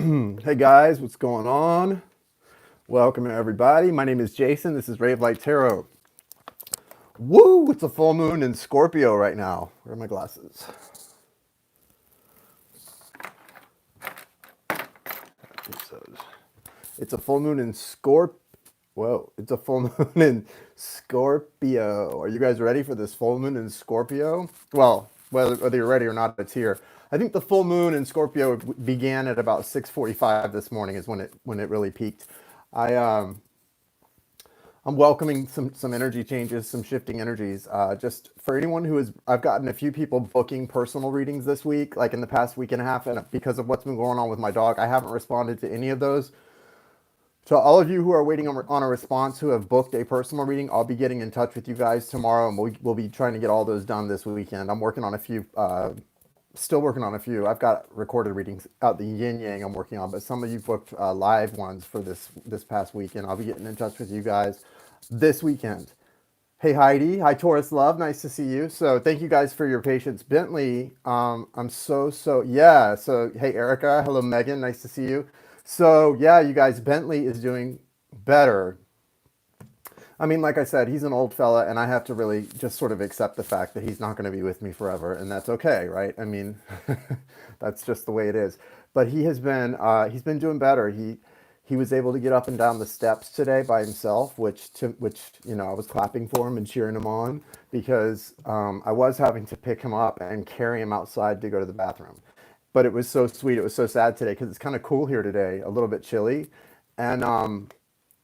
Hey guys, what's going on? Welcome everybody. My name is Jason. This is RayofLightTarot. Woo! It's a full moon in Scorpio right now. Where are my glasses? It's a full moon in Scorp. Whoa! It's a full moon in Scorpio. Are you guys ready for this full moon in Scorpio? Well, whether you're ready or not, it's here. I think the full moon in Scorpio began at about 6:45 this morning. Is when it really peaked. I I'm welcoming some energy changes, some shifting energies. Just for anyone who is, I've gotten a few people booking personal readings this week, like in the past week and a half, and because of what's been going on with my dog, I haven't responded to any of those. So all of you who are waiting on a response who have booked a personal reading, I'll be getting in touch with you guys tomorrow, and we'll be trying to get all those done this weekend. I'm working on a few, still working on a few. I've got recorded readings out the yin yang I'm working on, but some of you booked live ones for this past weekend. I'll be getting in touch with you guys this weekend. Hey Heidi, hi Taurus Love, nice to see you. So thank you guys for your patience. Bentley, I'm yeah. So hey Erica, hello Megan, nice to see you. So yeah, you guys, Bentley is doing better. I mean, like I said, he's an old fella, and I have to really just sort of accept the fact that he's not going to be with me forever, and that's okay, right? I mean, that's just the way it is. But he's been doing better. He was able to get up and down the steps today by himself, which I was clapping for him and cheering him on because I was having to pick him up and carry him outside to go to the bathroom. But it was so sweet. It was so sad today because it's kind of cool here today, a little bit chilly, and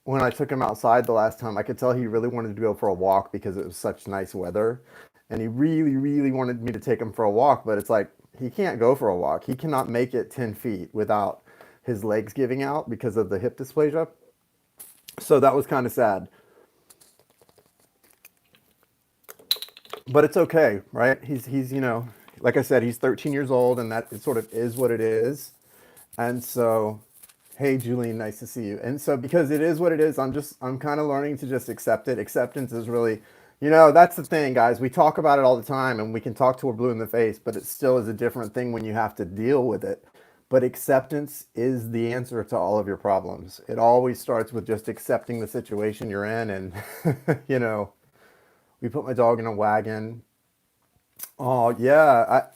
when I took him outside the last time, I could tell he really wanted to go for a walk because it was such nice weather. And he really, really wanted me to take him for a walk, but it's like he can't go for a walk. He cannot make it 10 feet without his legs giving out because of the hip dysplasia. So that was kind of sad. But it's okay, right? He's like I said, he's 13 years old, and that sort of is what it is. And so, hey, Julene, nice to see you. And so, because it is what it is, I'm kind of learning to just accept it. Acceptance is really, that's the thing, guys. We talk about it all the time, and we can talk till we're blue in the face, but it still is a different thing when you have to deal with it. But acceptance is the answer to all of your problems. It always starts with just accepting the situation you're in, and you know, we put my dog in a wagon. Oh yeah,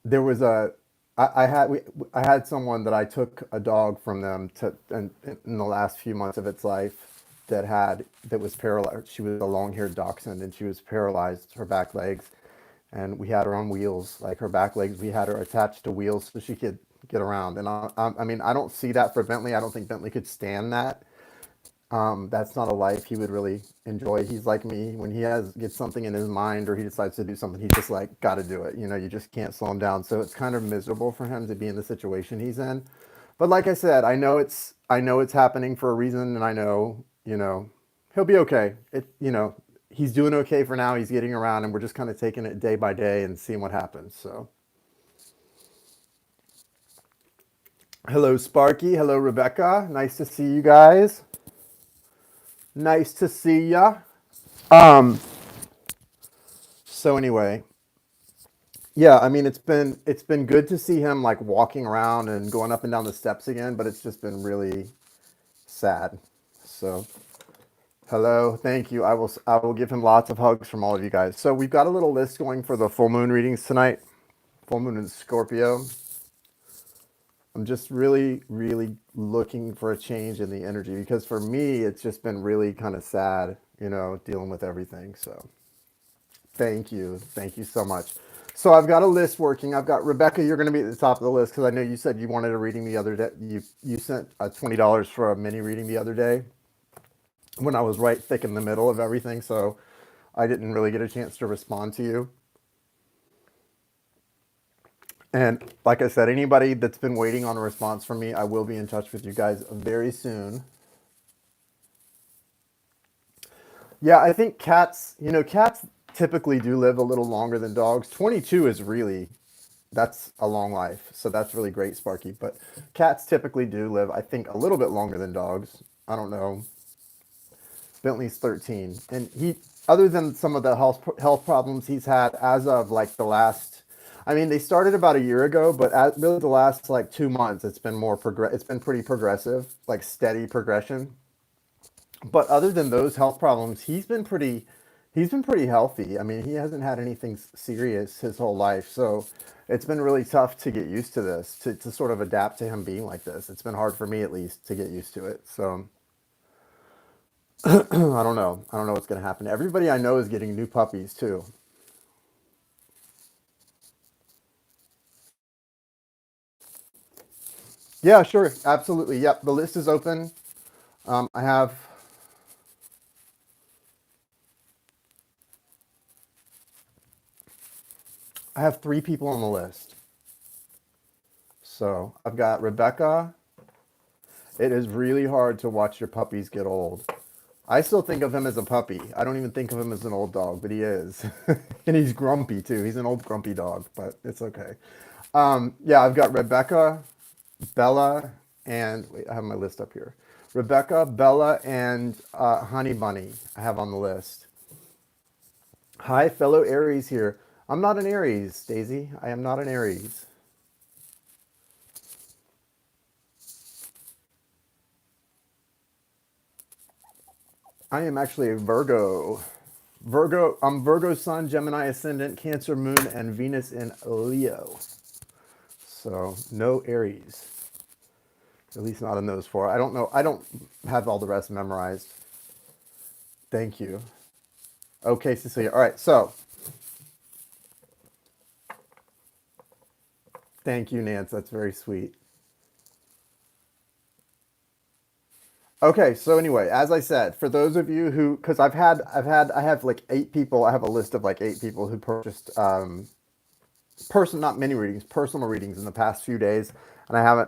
there was a I had someone that I took a dog from them in the last few months of its life that was paralyzed. She was a long-haired dachshund and she was paralyzed, her back legs, and we had her on wheels, like her back legs. We had her attached to wheels so she could get around. And I mean, I don't see that for Bentley. I don't think Bentley could stand that. That's not a life he would really enjoy. He's like me. When gets something in his mind or he decides to do something, he's just like, got to do it. You just can't slow him down. So it's kind of miserable for him to be in the situation he's in. But like I said, I know it's happening for a reason, and I know, he'll be okay. He's doing okay for now. He's getting around, and we're just kind of taking it day by day and seeing what happens. So, hello, Sparky. Hello, Rebecca. Nice to see you guys. Nice to see ya. Um, so anyway, yeah, I mean it's been good to see him like walking around and going up and down the steps again, but it's just been really sad. So, hello, thank you. I will give him lots of hugs from all of you guys. So, we've got a little list going for the full moon readings tonight. Full moon in Scorpio. I'm just really, really looking for a change in the energy because for me, it's just been really kind of sad, dealing with everything. So, thank you. Thank you so much. So I've got a list working. I've got Rebecca. You're going to be at the top of the list because I know you said you wanted a reading the other day. You sent $20 for a mini reading the other day when I was right thick in the middle of everything. So I didn't really get a chance to respond to you. And like I said, anybody that's been waiting on a response from me, I will be in touch with you guys very soon. Yeah, I think cats typically do live a little longer than dogs. 22 is really, that's a long life. So that's really great, Sparky. But cats typically do live, I think, a little bit longer than dogs. I don't know. Bentley's 13. And other than some of the health problems he's had as of like the last, I mean, they started about a year ago, but really the last like 2 months, it's been it's been pretty progressive, like steady progression. But other than those health problems, he's been pretty healthy. I mean, he hasn't had anything serious his whole life. So it's been really tough to get used to this, to sort of adapt to him being like this. It's been hard for me at least to get used to it. So I don't know. I don't know what's going to happen. Everybody I know is getting new puppies too. Yeah, sure. Absolutely. Yep. The list is open. Um, I have I have 3 people on the list. So I've got Rebecca. It is really hard to watch your puppies get old. I still think of him as a puppy. I don't even think of him as an old dog, but he is. And he's grumpy too. He's an old grumpy dog, but it's okay. Yeah, I've got Rebecca, Bella, and wait, I have my list up here. Rebecca, Bella, and Honey Bunny I have on the list. Hi, fellow Aries here. I'm not an Aries, Daisy. I am not an Aries. I am actually a Virgo. Virgo, I'm Virgo Sun, Gemini Ascendant, Cancer Moon, and Venus in Leo. So no Aries, at least not in those four. I don't know. I don't have all the rest memorized. Thank you. Okay, Cecilia. All right. So thank you, Nance. That's very sweet. Okay, so anyway, as I said, for those of you who, because I have like 8 people. I have a list of like 8 people who purchased not mini readings, personal readings in the past few days, and I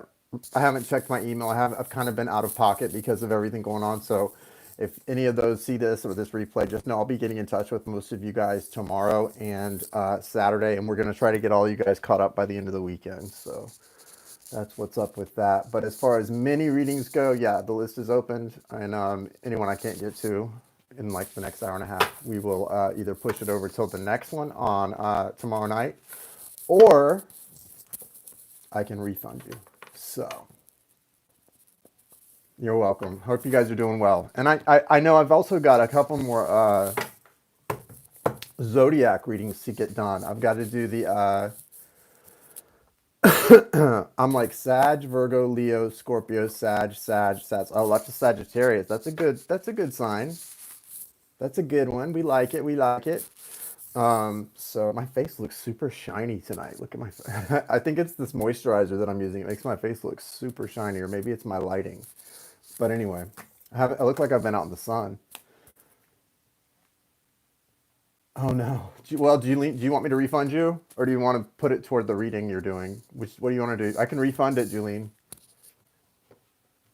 haven't checked my email. I've kind of been out of pocket because of everything going on. So if any of those see this or this replay, just know I'll be getting in touch with most of you guys tomorrow and Saturday, and we're gonna try to get all you guys caught up by the end of the weekend. So that's what's up with that. But as far as mini readings go, yeah, the list is opened, and anyone I can't get to in like the next hour and a half, we will either push it over till the next one on tomorrow night, or I can refund you. So you're welcome. Hope you guys are doing well. And I know I've also got a couple more zodiac readings to get done. I've got to do the I'm like Sag, Virgo, Leo, Scorpio, Sag. Oh, left of Sagittarius. That's a good sign. That's a good one. We like it. We like it. So my face looks super shiny tonight. Look at my I think it's this moisturizer that I'm using. It makes my face look super shiny, or maybe it's my lighting. But anyway, I look like I've been out in the sun. Oh no. Well, do you want me to refund you, or do you want to put it toward the reading you're doing? What do you want to do? I can refund it, Julene.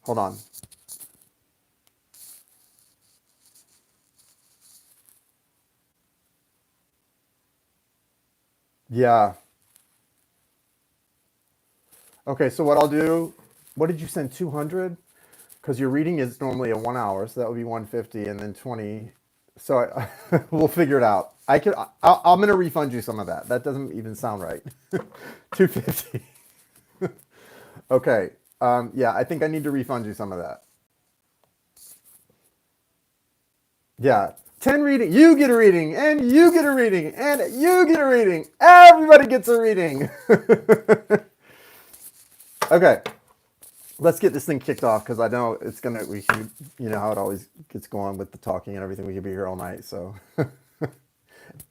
Hold on. Yeah. Okay, so what I'll do, what did you send, 200? Because your reading is normally a 1 hour, so that would be 150 and then 20. So we'll figure it out. I'm going to refund you some of that. That doesn't even sound right. 250. Okay. Yeah, I think I need to refund you some of that. Yeah. 10 reading. You get a reading, and you get a reading, and you get a reading. Everybody gets a reading. Okay. Let's get this thing kicked off, because I know it's gonna. We should, you know how it always gets going with the talking and everything. We could be here all night, so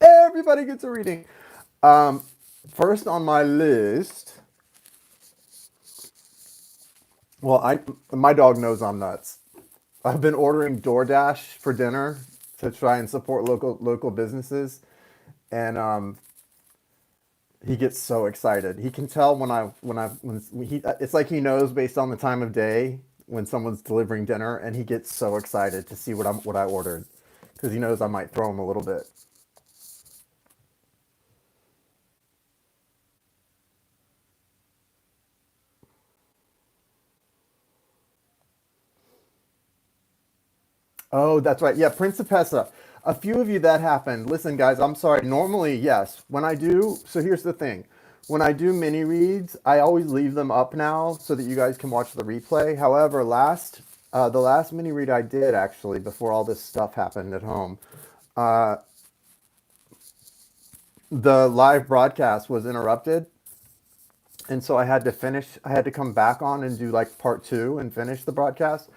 everybody gets a reading. Um, First on my list. Well, I my dog knows I'm nuts. I've been ordering DoorDash for dinner to try and support local businesses, and he gets so excited. He can tell when he it's like he knows based on the time of day when someone's delivering dinner, and he gets so excited to see what I ordered, because he knows I might throw him a little bit. Oh, that's right. Yeah, Principessa. A few of you that happened. Listen, guys, I'm sorry. Normally, yes. When I do, so here's the thing. when I do mini reads, I always leave them up now so that you guys can watch the replay. However, the last mini read I did actually before all this stuff happened at home, uh, the live broadcast was interrupted, and so I had to finish. I had to come back on and do like part two and finish the broadcast.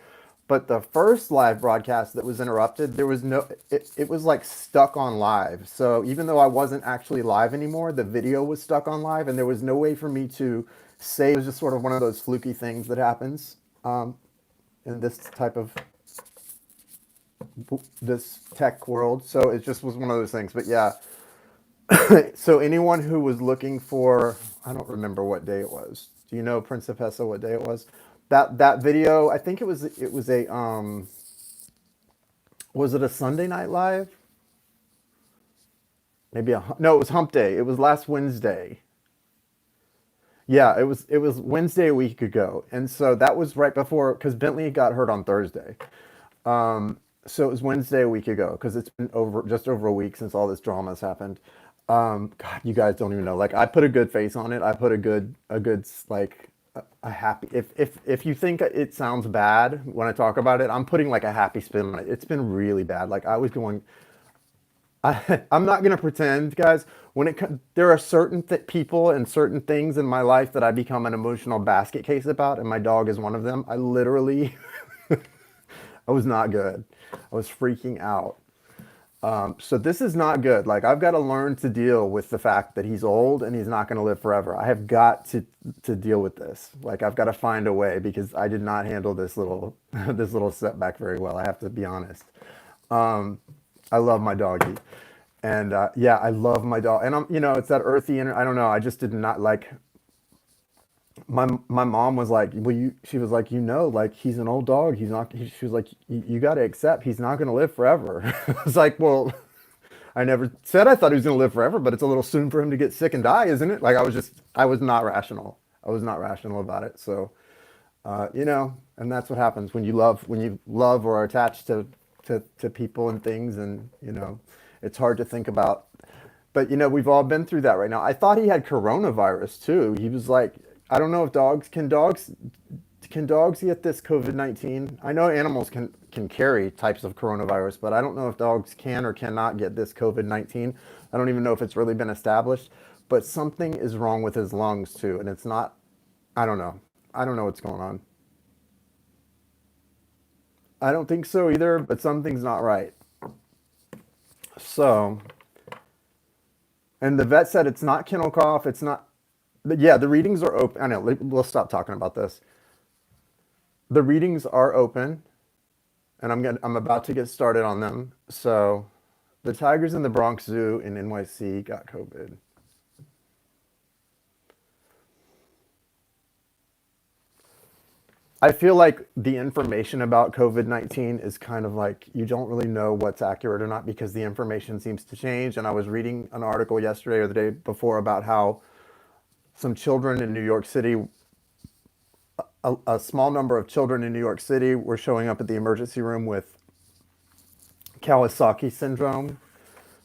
But the first live broadcast that was interrupted, there was no. It was like stuck on live. So even though I wasn't actually live anymore, the video was stuck on live, and there was no way for me to save. It was just sort of one of those fluky things that happens in this type of this tech world. So it just was one of those things. But yeah, so anyone who was looking for, I don't remember what day it was. Do you know, Principessa, what day it was? That video, I think it was a was it a Sunday Night Live? Maybe no, it was Hump Day. It was last Wednesday. Yeah, it was Wednesday a week ago, and so that was right before because Bentley got hurt on Thursday. So it was Wednesday a week ago because it's been just over a week since all this drama has happened. God, you guys don't even know. Like I put a good face on it. I put a good like a happy. If you think it sounds bad when I talk about it, I'm putting like a happy spin on it. It's been really bad. Like I was going. I'm not gonna pretend, guys. There are certain people and certain things in my life that I become an emotional basket case about, and my dog is one of them. I literally, I was not good. I was freaking out. So this is not good. Like I've got to learn to deal with the fact that he's old and he's not going to live forever. I have got to deal with this. Like I've got to find a way because I did not handle this little this little setback very well. I have to be honest. Um, I love my doggy, and yeah, I love my dog. And it's that earthy. I don't know. I just did not like. My mom was like, well, she was like, like he's an old dog. He's not. She was like, you got to accept he's not going to live forever. I was like, well, I never said I thought he was going to live forever, but it's a little soon for him to get sick and die, isn't it? Like I was not rational. I was not rational about it. So, and that's what happens when you love or are attached to people and things, and it's hard to think about. But we've all been through that right now. I thought he had coronavirus too. He was like, I don't know if dogs get this COVID-19? I know animals can carry types of coronavirus, but I don't know if dogs can or cannot get this COVID-19. I don't even know if it's really been established, but something is wrong with his lungs too, and it's not. I don't know. I don't know what's going on. I don't think so either, but something's not right. So, and the vet said it's not kennel cough. It's not. Yeah, the readings are open. I know. We'll stop talking about this. The readings are open, and I'm about to get started on them. So, the tigers in the Bronx Zoo in NYC got COVID. I feel like the information about COVID-19 is kind of like you don't really know what's accurate or not because the information seems to change. And I was reading an article yesterday or the day before about how some children in New York City, a small number of children in New York City were showing up at the emergency room with Kawasaki syndrome.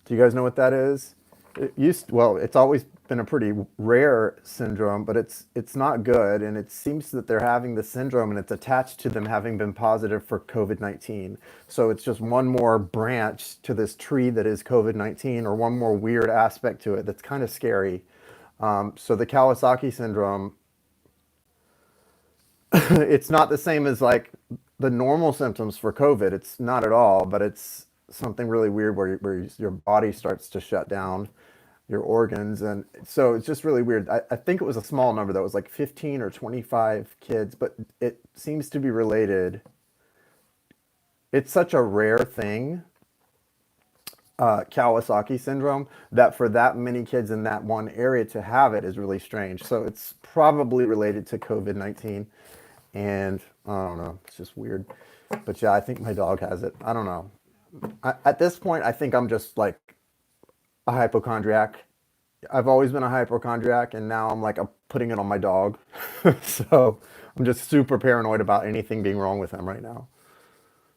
Do you guys know what that is? Well, it's always been a pretty rare syndrome, but it's not good, and it seems that they're having the syndrome, and it's attached to them having been positive for COVID-19. So it's just one more branch to this tree that is COVID-19, or one more weird aspect to it that's kind of scary. So the Kawasaki syndrome, it's not the same as like the normal symptoms for COVID. It's not at all, but it's something really weird where your body starts to shut down your organs. And so it's just really weird. I think it was a small number that was like 15 or 25 kids, but it seems to be related. It's such a rare thing, Kawasaki syndrome, that for that many kids in that one area to have it is really strange. So it's probably related to COVID-19. And I don't know, it's just weird. But yeah, I think my dog has it. I don't know. At this point, I think I'm just like a hypochondriac. I've always been a hypochondriac, and now I'm putting it on my dog. So I'm just super paranoid about anything being wrong with him right now.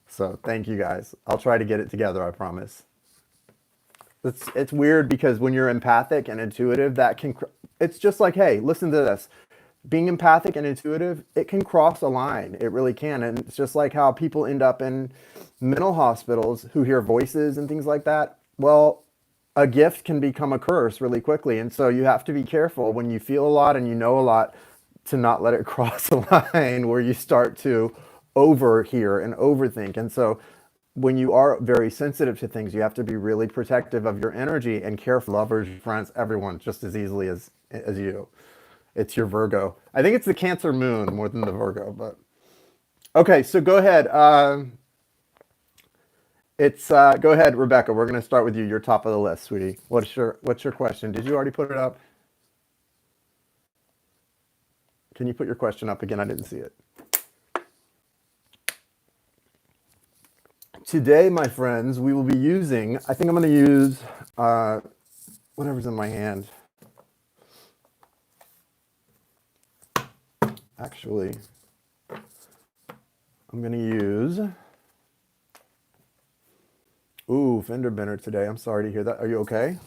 So thank you guys. I'll try to get it together, I promise. It's weird because when you're empathic and intuitive, that can it's just like, hey, listen to this. Being empathic and intuitive, it can cross a line. It really can. And it's just like how people end up in mental hospitals who hear voices and things like that. Well, a gift can become a curse really quickly. And so you have to be careful when you feel a lot and you know a lot to not let it cross a line where you start to overhear and overthink. And so when you are very sensitive to things, you have to be really protective of your energy and care for lovers, friends, everyone just as easily as you. It's your Virgo. I think it's the Cancer moon more than the Virgo, but okay. So go ahead. It's go ahead, Rebecca. We're gonna start with you. You're top of the list, sweetie. What's your question? Did you already put it up? Can you put your question up again? I didn't see it. Today, my friends, we will be using. I think I'm gonna use whatever's in my hand. Actually, I'm gonna use. Ooh, fender bender today. I'm sorry to hear that. Are you okay?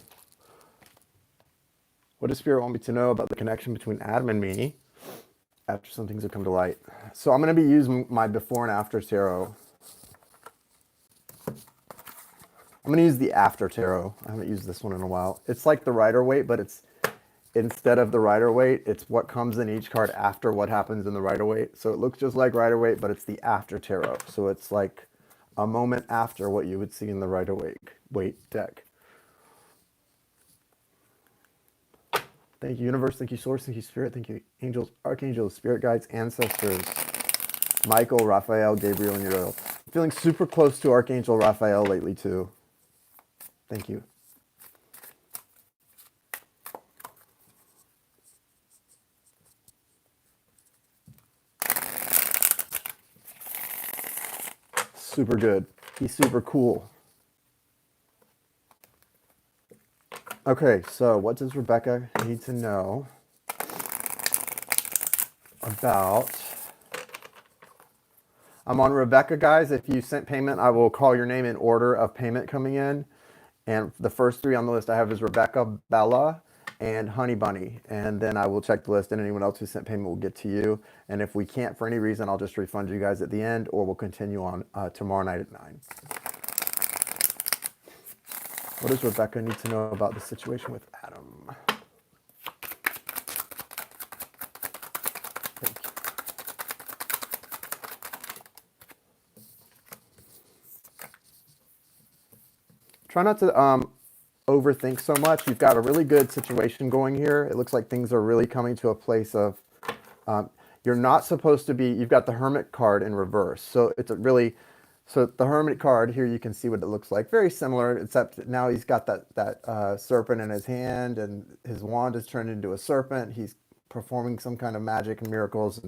What does Spirit want me to know about the connection between Adam and me after some things have come to light? So I'm going to be using my before and after tarot. I'm going to use the after tarot. I haven't used this one in a while. It's like the Rider-Waite, but it's instead of the Rider-Waite, it's what comes in each card after what happens in the Rider-Waite. So it looks just like Rider-Waite, but it's the after tarot. So it's like a moment after what you would see in the Rider-Waite deck. Thank you, universe. Thank you, source. Thank you, spirit. Thank you, angels, archangels, spirit guides, ancestors, Michael, Raphael, Gabriel, and Uriel. Feeling super close to Archangel Raphael lately, too. Thank you. Super good. He's super cool. Okay, so what does Rebecca need to know about... I'm on Rebecca, guys. If you sent payment, I will call your name in order of payment coming in. And the first three on the list I have is Rebecca, Bella, and Honey Bunny. And then I will check the list, and anyone else who sent payment will get to you. And if we can't for any reason, I'll just refund you guys at the end, or we'll continue on tomorrow night at 9. What does Rebecca need to know about the situation with Adam? Thank you. Try not to overthink so much. You've got a really good situation going here. It looks like things are really coming to a place of you're not supposed to be. You've got the Hermit card in reverse, so it's a really so the Hermit card here. You can see what it looks like. Very similar, except now he's got that serpent in his hand, and his wand is turned into a serpent. He's performing some kind of magic and miracles,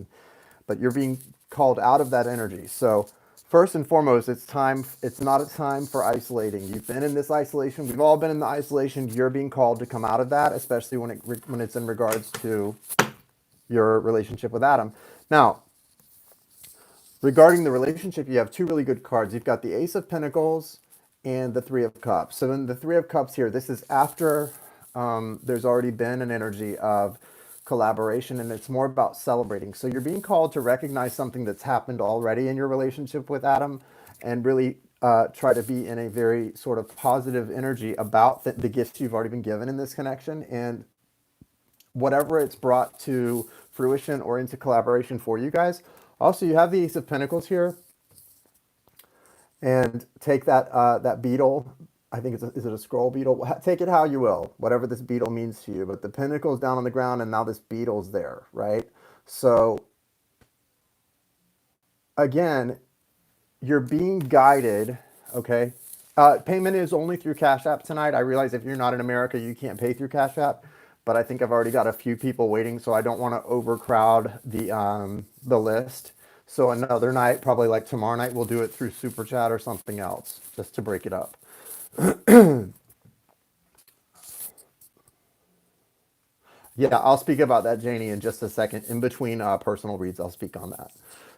but you're being called out of that energy. So first and foremost, it's time. It's not a time for isolating. You've been in this isolation. We've all been in the isolation. You're being called to come out of that, especially when it's in regards to your relationship with Adam. Now, regarding the relationship, you have two really good cards. You've got the Ace of Pentacles and the Three of Cups. So in the Three of Cups here, this is after there's already been an energy of collaboration, and it's more about celebrating. So you're being called to recognize something that's happened already in your relationship with Adam, and really try to be in a very sort of positive energy about the gifts you've already been given in this connection, and whatever it's brought to fruition or into collaboration for you guys. Also, you have the Ace of Pentacles here, and take that beetle. I think is it a scroll beetle? Take it how you will, whatever this beetle means to you. But the pentacle's down on the ground, and now this beetle's there, right? So again, you're being guided. Okay, payment is only through Cash App tonight. I realize if you're not in America, you can't pay through Cash App, but I think I've already got a few people waiting, so I don't want to overcrowd the list. So another night, probably like tomorrow night, we'll do it through Super Chat or something else, just to break it up. Yeah, I'll speak about that, Janie, in just a second. In between personal reads, I'll speak on that.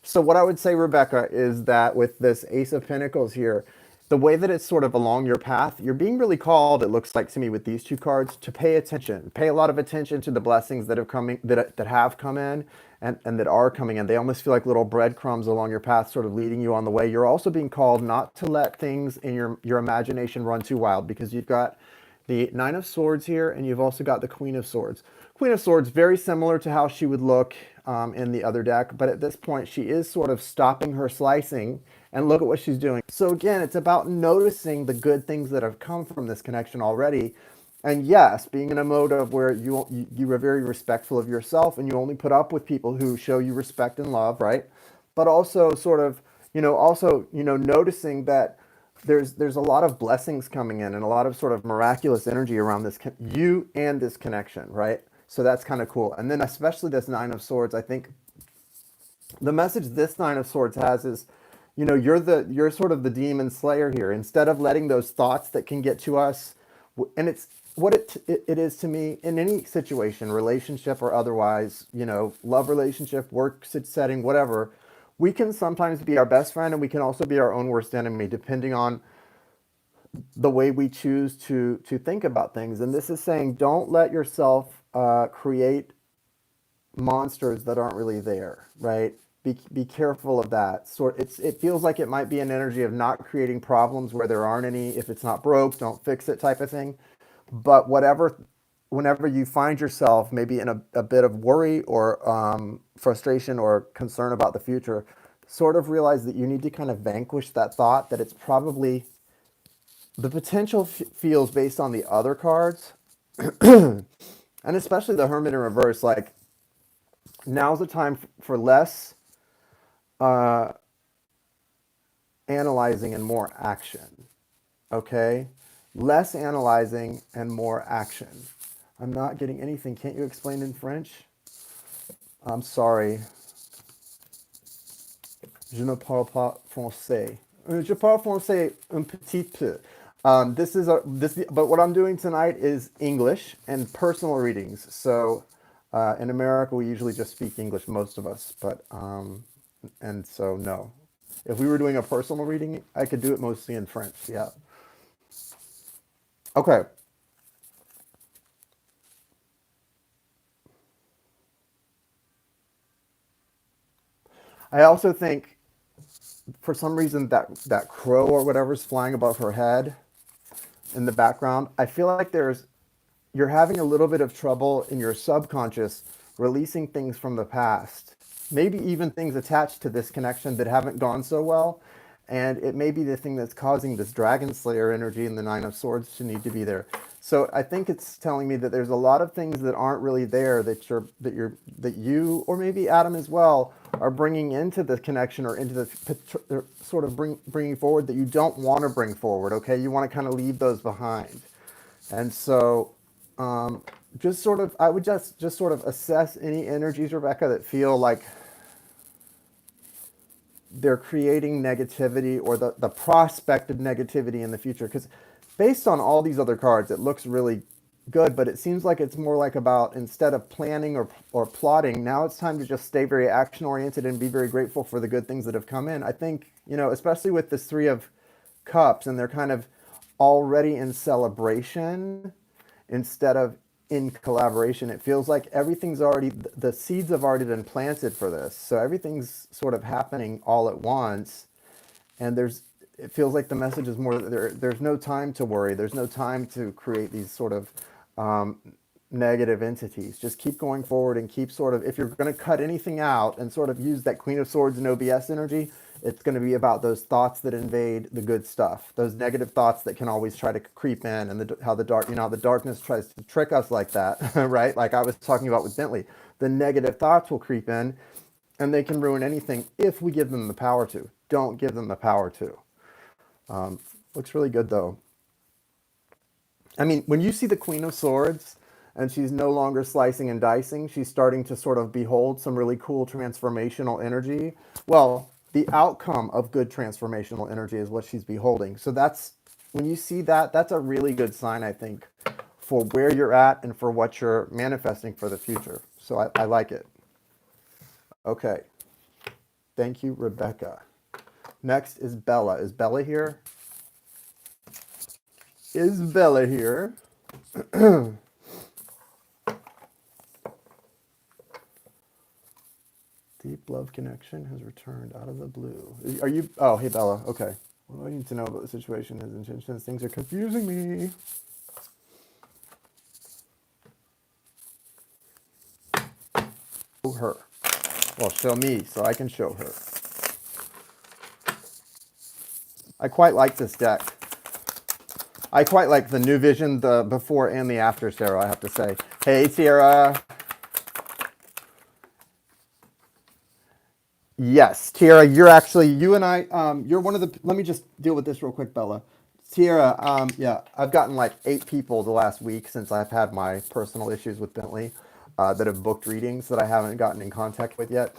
So what I would say, Rebecca, is that with this Ace of Pentacles here, the way that it's sort of along your path, you're being really called, it looks like to me with these two cards, to pay attention. Pay a lot of attention to the blessings that have coming that have come in and that are coming in. They almost feel like little breadcrumbs along your path, sort of leading you on the way. You're also being called not to let things in your imagination run too wild, because you've got the Nine of Swords here, and you've also got the Queen of Swords. Queen of Swords, very similar to how she would look in the other deck, but at this point she is sort of stopping her slicing, and look at what she's doing. So again, it's about noticing the good things that have come from this connection already. And yes, being in a mode of where you are very respectful of yourself, and you only put up with people who show you respect and love, right? But also sort of, noticing that there's a lot of blessings coming in and a lot of sort of miraculous energy around this you and this connection, right? So that's kind of cool. And then especially this Nine of Swords, I think the message this Nine of Swords has is, you're sort of the demon slayer here. Instead of letting those thoughts that can get to us, and it's what it is to me in any situation, relationship or otherwise, love relationship, work setting, whatever, we can sometimes be our best friend, and we can also be our own worst enemy, depending on the way we choose to think about things. And this is saying, don't let yourself create monsters that aren't really there, right? Be careful of that. It feels like it might be an energy of not creating problems where there aren't any. If it's not broke, don't fix it, type of thing. But whenever you find yourself maybe in a bit of worry or frustration or concern about the future, sort of realize that you need to kind of vanquish that thought, that it's probably the potential feels based on the other cards, and especially the Hermit in reverse, like now's the time for less analyzing and more action. Okay? Less analyzing and more action. I'm not getting anything. Can't you explain in French? I'm sorry. Je ne parle pas français. Je parle français un petit peu. But what I'm doing tonight is English and personal readings. So in America, we usually just speak English, most of us. But and so no, if we were doing a personal reading, I could do it mostly in French. Yeah. Okay. I also think for some reason that crow or whatever is flying above her head in the background, I feel like you're having a little bit of trouble in your subconscious releasing things from the past, maybe even things attached to this connection that haven't gone so well. And it may be the thing that's causing this Dragon Slayer energy and the Nine of Swords to need to be there. So I think it's telling me that there's a lot of things that aren't really there that you or maybe Adam as well are bringing into the connection or into the sort of bringing forward that you don't want to bring forward. Okay, you want to kind of leave those behind. And so just sort of, I would just sort of assess any energies, Rebecca, that feel like they're creating negativity or the prospect of negativity in the future. Because based on all these other cards, it looks really good, but it seems like it's more like about, instead of planning or plotting, now it's time to just stay very action oriented and be very grateful for the good things that have come in. I think, especially with this Three of Cups, and they're kind of already in celebration instead of in collaboration. It feels like everything's already, the seeds have already been planted for this. So everything's sort of happening all at once. And it feels like the message is more that there's no time to worry. There's no time to create these sort of negative entities. Just keep going forward and keep sort of, if you're going to cut anything out and sort of use that Queen of Swords and OBS energy, it's going to be about those thoughts that invade the good stuff, those negative thoughts that can always try to creep in, and how the darkness tries to trick us like that, right? Like I was talking about with Bentley, the negative thoughts will creep in, and they can ruin anything if we give them the power to. Don't give them the power to. Looks really good though. I mean, when you see the Queen of Swords and she's no longer slicing and dicing, she's starting to sort of behold some really cool transformational energy. Well, the outcome of good transformational energy is what she's beholding. So when you see that, that's a really good sign, I think, for where you're at and for what you're manifesting for the future. So I like it. Okay. Thank you, Rebecca. Next is Bella. Is Bella here? Is Bella here? Deep love connection has returned out of the blue. Are you? Oh, hey Bella. Okay. What do I need to know about the situation? His intentions. Things are confusing me. Show her. Well, show me so I can show her. I quite like this deck. I quite like the new vision, the before and the after, Sarah, I have to say. Hey, Tiara. Yes, Tiara, you're actually, you and I, you're one of the, let me just deal with this real quick, Bella. Tiara, yeah, I've gotten like 8 people the last week since I've had my personal issues with Bentley that have booked readings that I haven't gotten in contact with yet.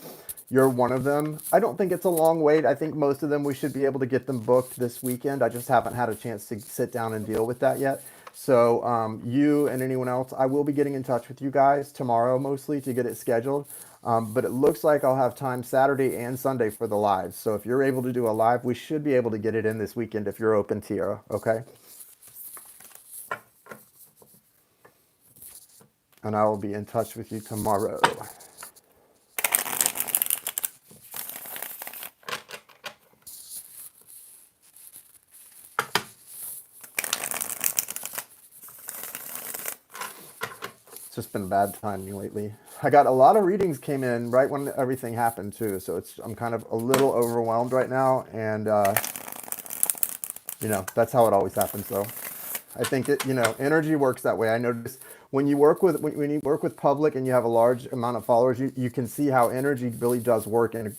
You're one of them. I don't think it's a long wait. I think most of them we should be able to get them booked this weekend. I just haven't had a chance to sit down and deal with that yet. So you and anyone else, I will be getting in touch with you guys tomorrow mostly to get it scheduled. But it looks like I'll have time Saturday and Sunday for the lives. So if you're able to do a live, we should be able to get it in this weekend if you're open, Tiara. Okay? And I will be in touch with you tomorrow. It's just been bad timing lately. I got a lot of readings came in right when everything happened too. So I'm kind of a little overwhelmed right now. And, that's how it always happens though. I think energy works that way. I notice when you work with public and you have a large amount of followers, you can see how energy really does work and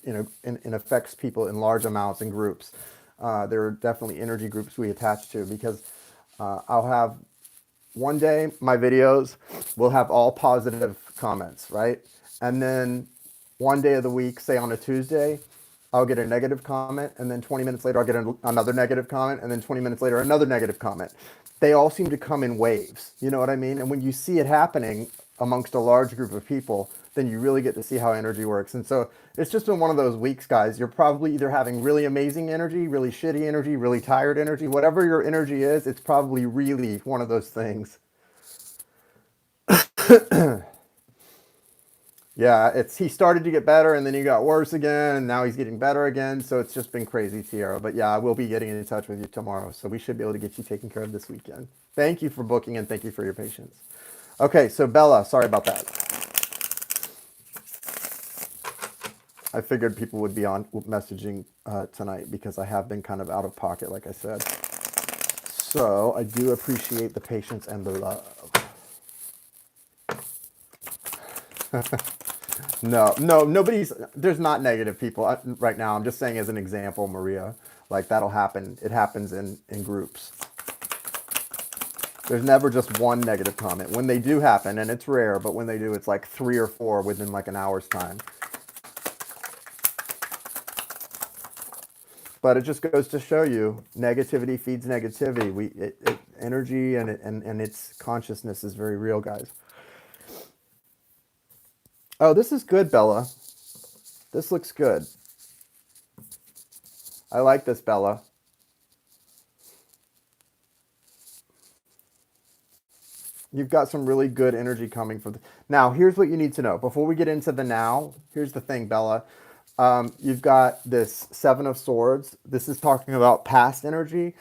affects people in large amounts and groups. There are definitely energy groups we attach to because I'll have one day my videos will have all positive comments, right? And then one day of the week, say on a Tuesday, I'll get a negative comment, and then 20 minutes later, I'll get another negative comment, and then 20 minutes later, another negative comment. They all seem to come in waves. You know what I mean? And when you see it happening amongst a large group of people, then you really get to see how energy works. And so it's just been one of those weeks, guys. You're probably either having really amazing energy, really shitty energy, really tired energy. Whatever your energy is, it's probably really one of those things. Yeah, he started to get better and then he got worse again and now he's getting better again. So it's just been crazy, Tiara. But yeah, I will be getting in touch with you tomorrow. So we should be able to get you taken care of this weekend. Thank you for booking and thank you for your patience. Okay, so Bella, sorry about that. I figured people would be on messaging tonight because I have been kind of out of pocket, like I said. So I do appreciate the patience and the love. No, there's not negative people right now. I'm just saying as an example, Maria, like that'll happen. It happens in groups. There's never just one negative comment. When they do happen, and it's rare, but when they do, it's like 3 or 4 within like an hour's time. But it just goes to show you, negativity feeds negativity. Energy and its consciousness is very real, guys. Oh, this is good, Bella. This looks good. I like this, Bella. You've got some really good energy coming from now. Here's what you need to know before we get into the now. Here's the thing, Bella. You've got this 7 of Swords. This is talking about past energy.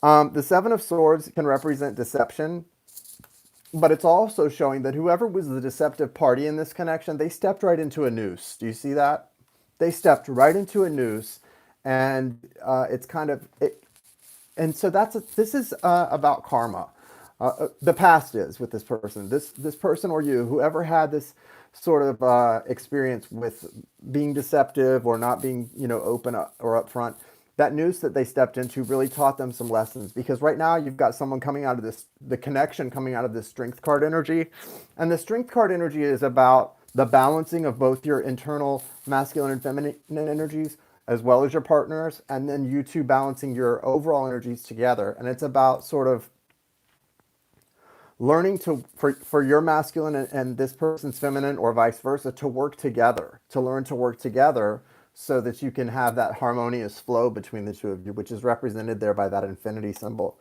The 7 of Swords can represent deception, but it's also showing that whoever was the deceptive party in this connection, they stepped right into a noose. Do you see that? They stepped right into a noose, and it's kind of it, and so this is about karma. The past is with this person, this person or you, whoever had this sort of experience with being deceptive or not being open or upfront. That noose that they stepped into really taught them some lessons because right now you've got someone coming out of the connection coming out of this strength card energy, and the strength card energy is about the balancing of both your internal masculine and feminine energies as well as your partners, and then you two balancing your overall energies together. And it's about sort of learning for your masculine and this person's feminine or vice versa to work together, to learn to work together so that you can have that harmonious flow between the two of you, which is represented there by that infinity symbol.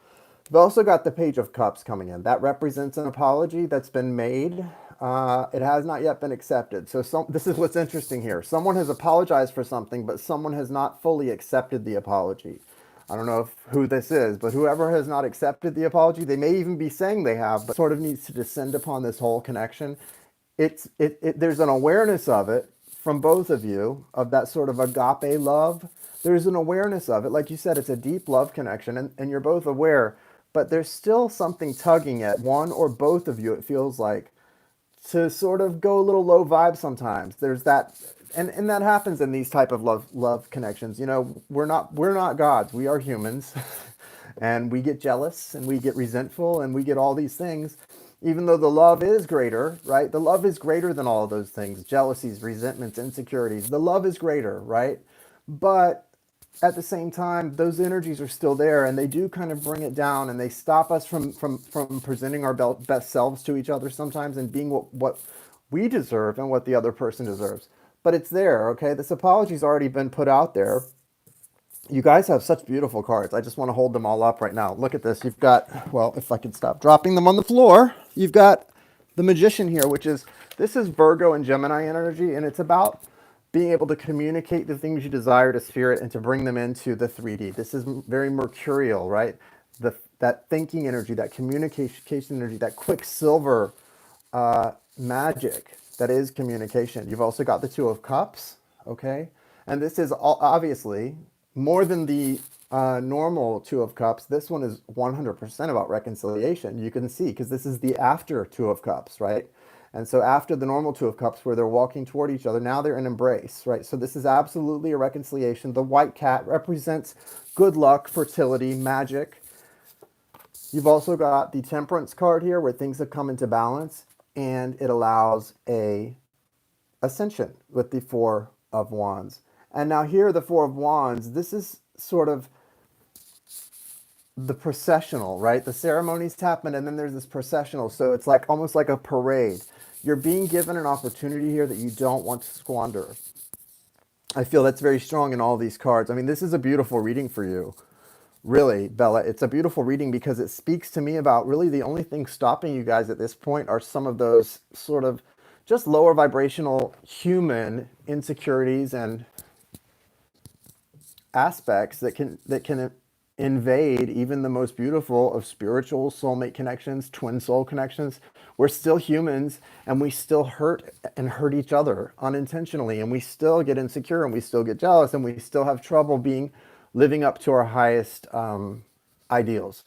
We've also got the Page of Cups coming in. That represents an apology that's been made. It has not yet been accepted. So this is what's interesting here. Someone has apologized for something, but someone has not fully accepted the apology. I don't know who this is, but whoever has not accepted the apology, they may even be saying they have, but sort of needs to descend upon this whole connection. There's an awareness of it from both of you, of that sort of agape love. There's an awareness of it. Like you said, it's a deep love connection, and you're both aware, but there's still something tugging at one or both of you, it feels like, to sort of go a little low vibe sometimes. There's that, and that happens in these type of love connections. You know, we're not gods. We are humans, and we get jealous and we get resentful and we get all these things. Even though the love is greater, right? The love is greater than all of those things: jealousies, resentments, insecurities. The love is greater, right? But at the same time, those energies are still there, and they do kind of bring it down, and they stop us from presenting our best selves to each other sometimes, and being what we deserve and what the other person deserves. But it's there, okay? This apology's already been put out there. You guys have such beautiful cards. I just want to hold them all up right now. Look at this. You've got, well, if I could stop dropping them on the floor, you've got the Magician here, this is Virgo and Gemini energy, and it's about being able to communicate the things you desire to spirit and to bring them into the 3D. This is very mercurial, right? That thinking energy, that communication energy, that quicksilver magic that is communication. You've also got the Two of Cups, okay? And this is obviously more than the normal Two of Cups. This one is 100% about reconciliation. You can see, because this is the after Two of Cups, right? And so after the normal Two of Cups, where they're walking toward each other, now they're in embrace, right? So this is absolutely a reconciliation. The white cat represents good luck, fertility, magic. You've also got the Temperance card here, where things have come into balance, and it allows a ascension with the Four of Wands. And now here, the Four of Wands, this is sort of the processional, right? The ceremonies happen, and then there's this processional. So it's like almost like a parade. You're being given an opportunity here that you don't want to squander. I feel that's very strong in all these cards. I mean, this is a beautiful reading for you. Really, Bella, it's a beautiful reading because it speaks to me about really the only thing stopping you guys at this point are some of those sort of just lower vibrational human insecurities and aspects that can invade even the most beautiful of spiritual soulmate connections, twin soul connections. We're still humans, and we still hurt each other unintentionally, and we still get insecure, and we still get jealous, and we still have trouble living up to our highest ideals.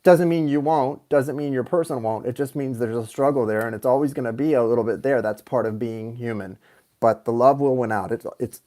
Doesn't mean you won't, doesn't mean your person won't. It just means there's a struggle there, and it's always going to be a little bit there. That's part of being human. But the love will win out.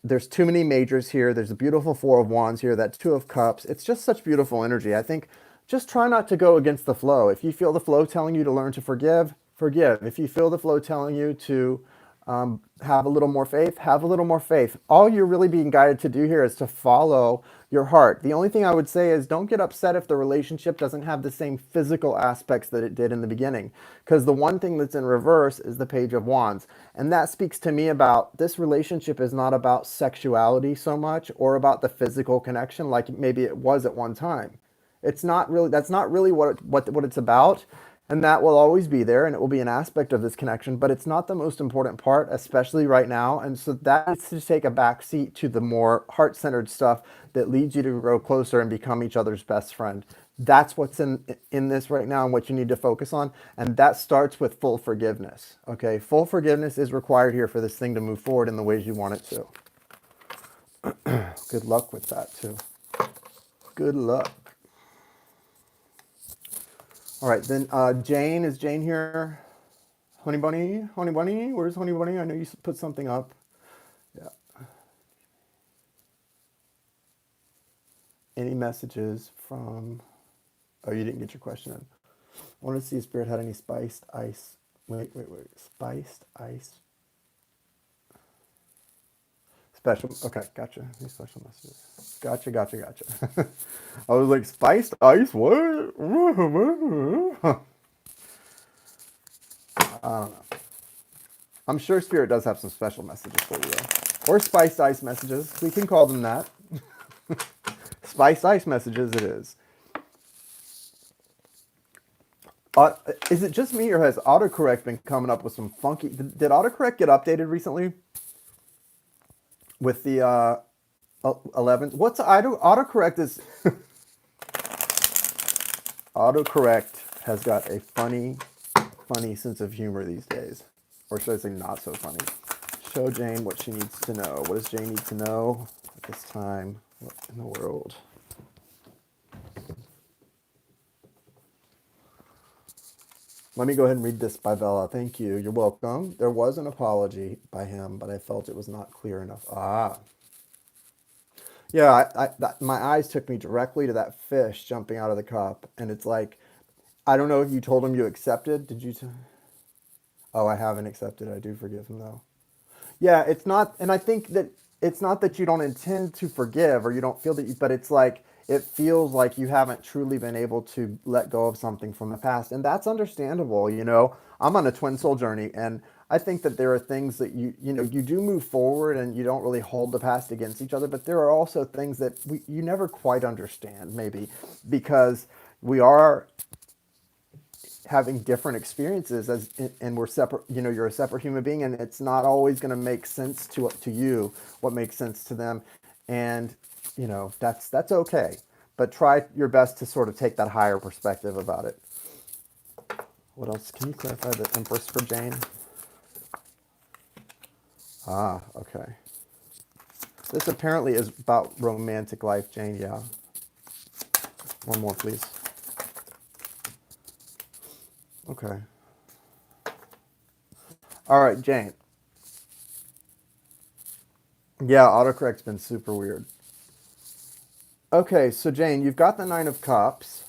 There's too many majors here. There's a beautiful Four of Wands here, that Two of Cups. It's just such beautiful energy. I think just try not to go against the flow. If you feel the flow telling you to learn to forgive, forgive. If you feel the flow telling you to have a little more faith, have a little more faith. All you're really being guided to do here is to follow your heart. The only thing I would say is don't get upset if the relationship doesn't have the same physical aspects that it did in the beginning. Because the one thing that's in reverse is the Page of Wands. And that speaks to me about this relationship is not about sexuality so much or about the physical connection like maybe it was at one time. It's not really, that's not really what it's about. And that will always be there, and it will be an aspect of this connection, but it's not the most important part, especially right now. And so that needs to take a back seat to the more heart-centered stuff that leads you to grow closer and become each other's best friend. That's what's in this right now and what you need to focus on. And that starts with full forgiveness. Okay, full forgiveness is required here for this thing to move forward in the ways you want it to. Good luck with that too. Good luck. All right, then Jane, is Jane here? Honey Bunny, where's Honey Bunny? I know you put something up. Yeah. Any messages from, oh, you didn't get your question in. I wanted to see if Spirit had any spiced ice. Wait, spiced ice. Special, okay, gotcha. Any special messages? Gotcha. I was like, spiced ice? What? I don't know. I'm sure Spirit does have some special messages for you, though. Or spiced ice messages. We can call them that. Spiced ice messages it is. Uh, is it just me or has autocorrect been coming up with some funky? Did autocorrect get updated recently with the 11? What's autocorrect is autocorrect has got a funny sense of humor these days, or should I say not so funny? Show Jane what she needs to know. What does Jane need to know at this time? What in the world? Let me go ahead and read this by Bella. Thank you. You're welcome. There was an apology by him, but I felt it was not clear enough. Ah. Yeah, my eyes took me directly to that fish jumping out of the cup. And it's like, I don't know if you told him you accepted. Did you? Oh, I haven't accepted. I do forgive him, though. Yeah, it's not, and I think that it's not that you don't intend to forgive or you don't feel that you, but it's like it feels like you haven't truly been able to let go of something from the past, and that's understandable. I'm on a twin soul journey, and I think that there are things that you do move forward, and you don't really hold the past against each other, but there are also things that you never quite understand, maybe because we are having different experiences and we're separate. You're a separate human being, and it's not always going to make sense to you what makes sense to them, and that's okay, but try your best to sort of take that higher perspective about it. What else? Can you clarify the Empress for Jane? Okay. This apparently is about romantic life, Jane. Yeah. One more, please. Okay. All right, Jane. Yeah, autocorrect's been super weird. Okay, so Jane, you've got the Nine of Cups,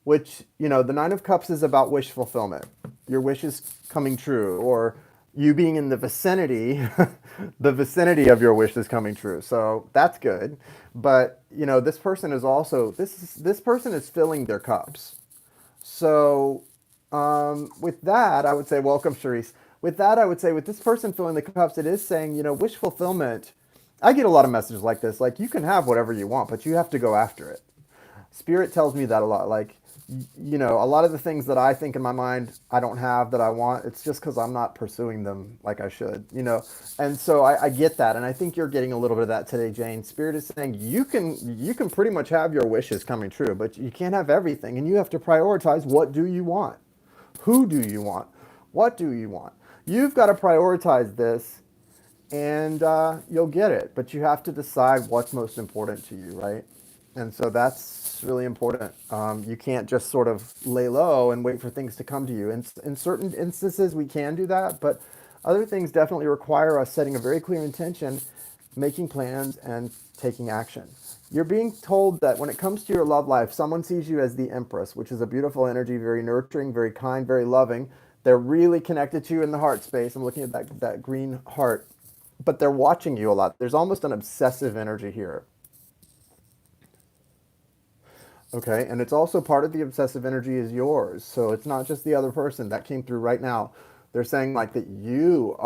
which, the Nine of Cups is about wish fulfillment. Your wish is coming true, or you being in the vicinity, the vicinity of your wish is coming true. So that's good. But, this person is also, this person is filling their cups. So, with that, I would say, welcome, Charisse. With that, I would say, with this person filling the cups, it is saying, wish fulfillment. I get a lot of messages like this, like you can have whatever you want, but you have to go after it. Spirit tells me that a lot. Like, a lot of the things that I think in my mind I don't have that I want, it's just because I'm not pursuing them like I should. And so I get that, and I think you're getting a little bit of that today, Jane. Spirit is saying you can pretty much have your wishes coming true, but you can't have everything, and you have to prioritize what do you want, who do you want, what do you want. You've got to prioritize this, and you'll get it. But you have to decide what's most important to you, right? And so that's really important. You can't just sort of lay low and wait for things to come to you. In certain instances, we can do that, but other things definitely require us setting a very clear intention, making plans, and taking action. You're being told that when it comes to your love life, someone sees you as the Empress, which is a beautiful energy, very nurturing, very kind, very loving. They're really connected to you in the heart space. I'm looking at that green heart, but they're watching you a lot. There's almost an obsessive energy here. Okay, and it's also part of the obsessive energy is yours. So it's not just the other person that came through right now. They're saying like that you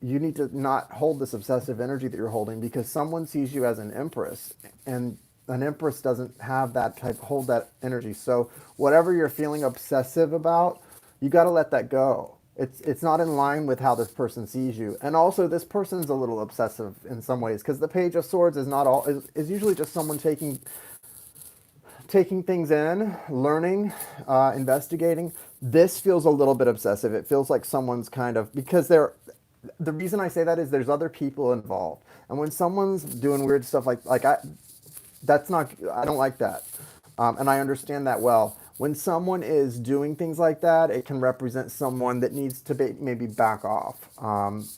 need to not hold this obsessive energy that you're holding because someone sees you as an empress, and an empress doesn't have that type, hold that energy. So whatever you're feeling obsessive about, you got to let that go. It's not in line with how this person sees you. And also this person's a little obsessive in some ways because the Page of Swords is not all is usually just someone taking things in, learning, investigating. This feels a little bit obsessive. It feels like someone's kind of, because the reason I say that is there's other people involved. And when someone's doing weird stuff I don't like that. And I understand that well. When someone is doing things like that, it can represent someone that needs to maybe back off.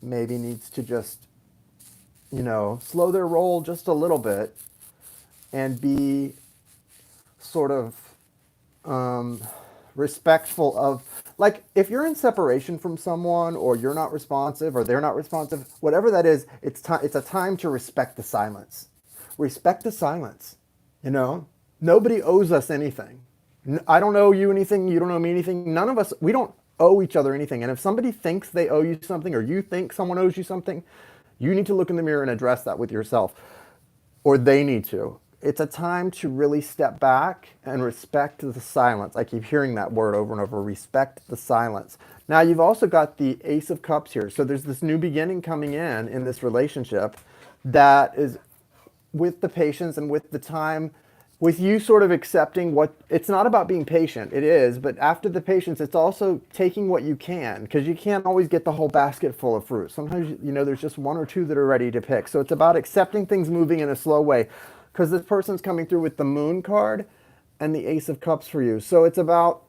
Maybe needs to just, slow their roll just a little bit and be sort of respectful of, like, if you're in separation from someone or you're not responsive or they're not responsive, whatever that is, it's a time to respect the silence. Respect the silence. Nobody owes us anything. I don't owe you anything. You don't owe me anything. None of us, we don't owe each other anything. And if somebody thinks they owe you something or you think someone owes you something, you need to look in the mirror and address that with yourself, or they need to. it's a time to really step back and respect the silence. I keep hearing that word over and over, respect the silence. Now you've also got the Ace of Cups here. So there's this new beginning coming in this relationship that is with the patience and with the time, with you sort of accepting what, it's not about being patient, it is, but after the patience, it's also taking what you can, because you can't always get the whole basket full of fruit. Sometimes, you know, there's just one or two that are ready to pick. So it's about accepting things moving in a slow way, because this person's coming through with the Moon card and the Ace of Cups for you. So it's about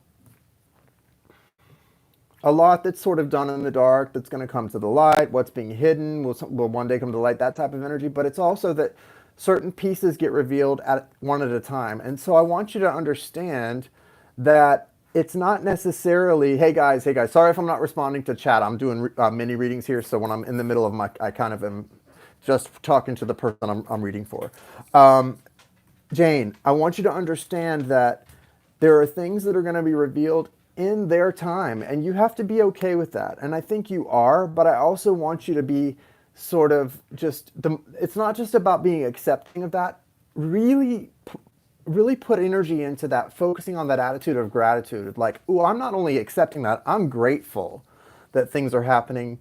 a lot that's sort of done in the dark that's going to come to the light. What's being hidden will one day come to light, that type of energy. But it's also that certain pieces get revealed at one at a time. And so I want you to understand that it's not necessarily, hey guys, sorry if I'm not responding to chat. I'm doing mini readings here. So when I'm in the middle of I kind of am just talking to the person I'm reading for. Jane, I want you to understand that there are things that are going to be revealed in their time, and you have to be okay with that. And I think you are, but I also want you to be sort of it's not just about being accepting of that. Really put energy into that, focusing on that attitude of gratitude. Like, oh, I'm not only accepting that, I'm grateful that things are happening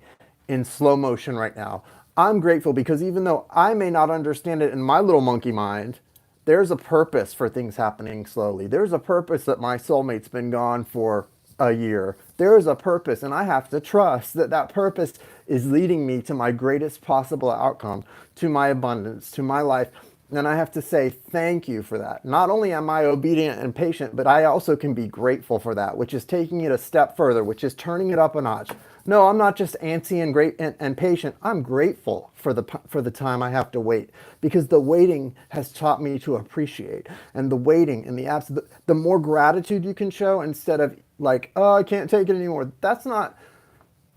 in slow motion right now. I'm grateful because even though I may not understand it in my little monkey mind, there's a purpose for things happening slowly. There's a purpose that my soulmate's been gone for a year. There is a purpose, and I have to trust that that purpose is leading me to my greatest possible outcome, to my abundance, to my life. And I have to say thank you for that. Not only am I obedient and patient, but I also can be grateful for that, which is taking it a step further, which is turning it up a notch. No, I'm not just antsy and great and patient. I'm grateful for the time I have to wait, because the waiting has taught me to appreciate. And the waiting and the more gratitude you can show, instead of like, oh, I can't take it anymore. That's not.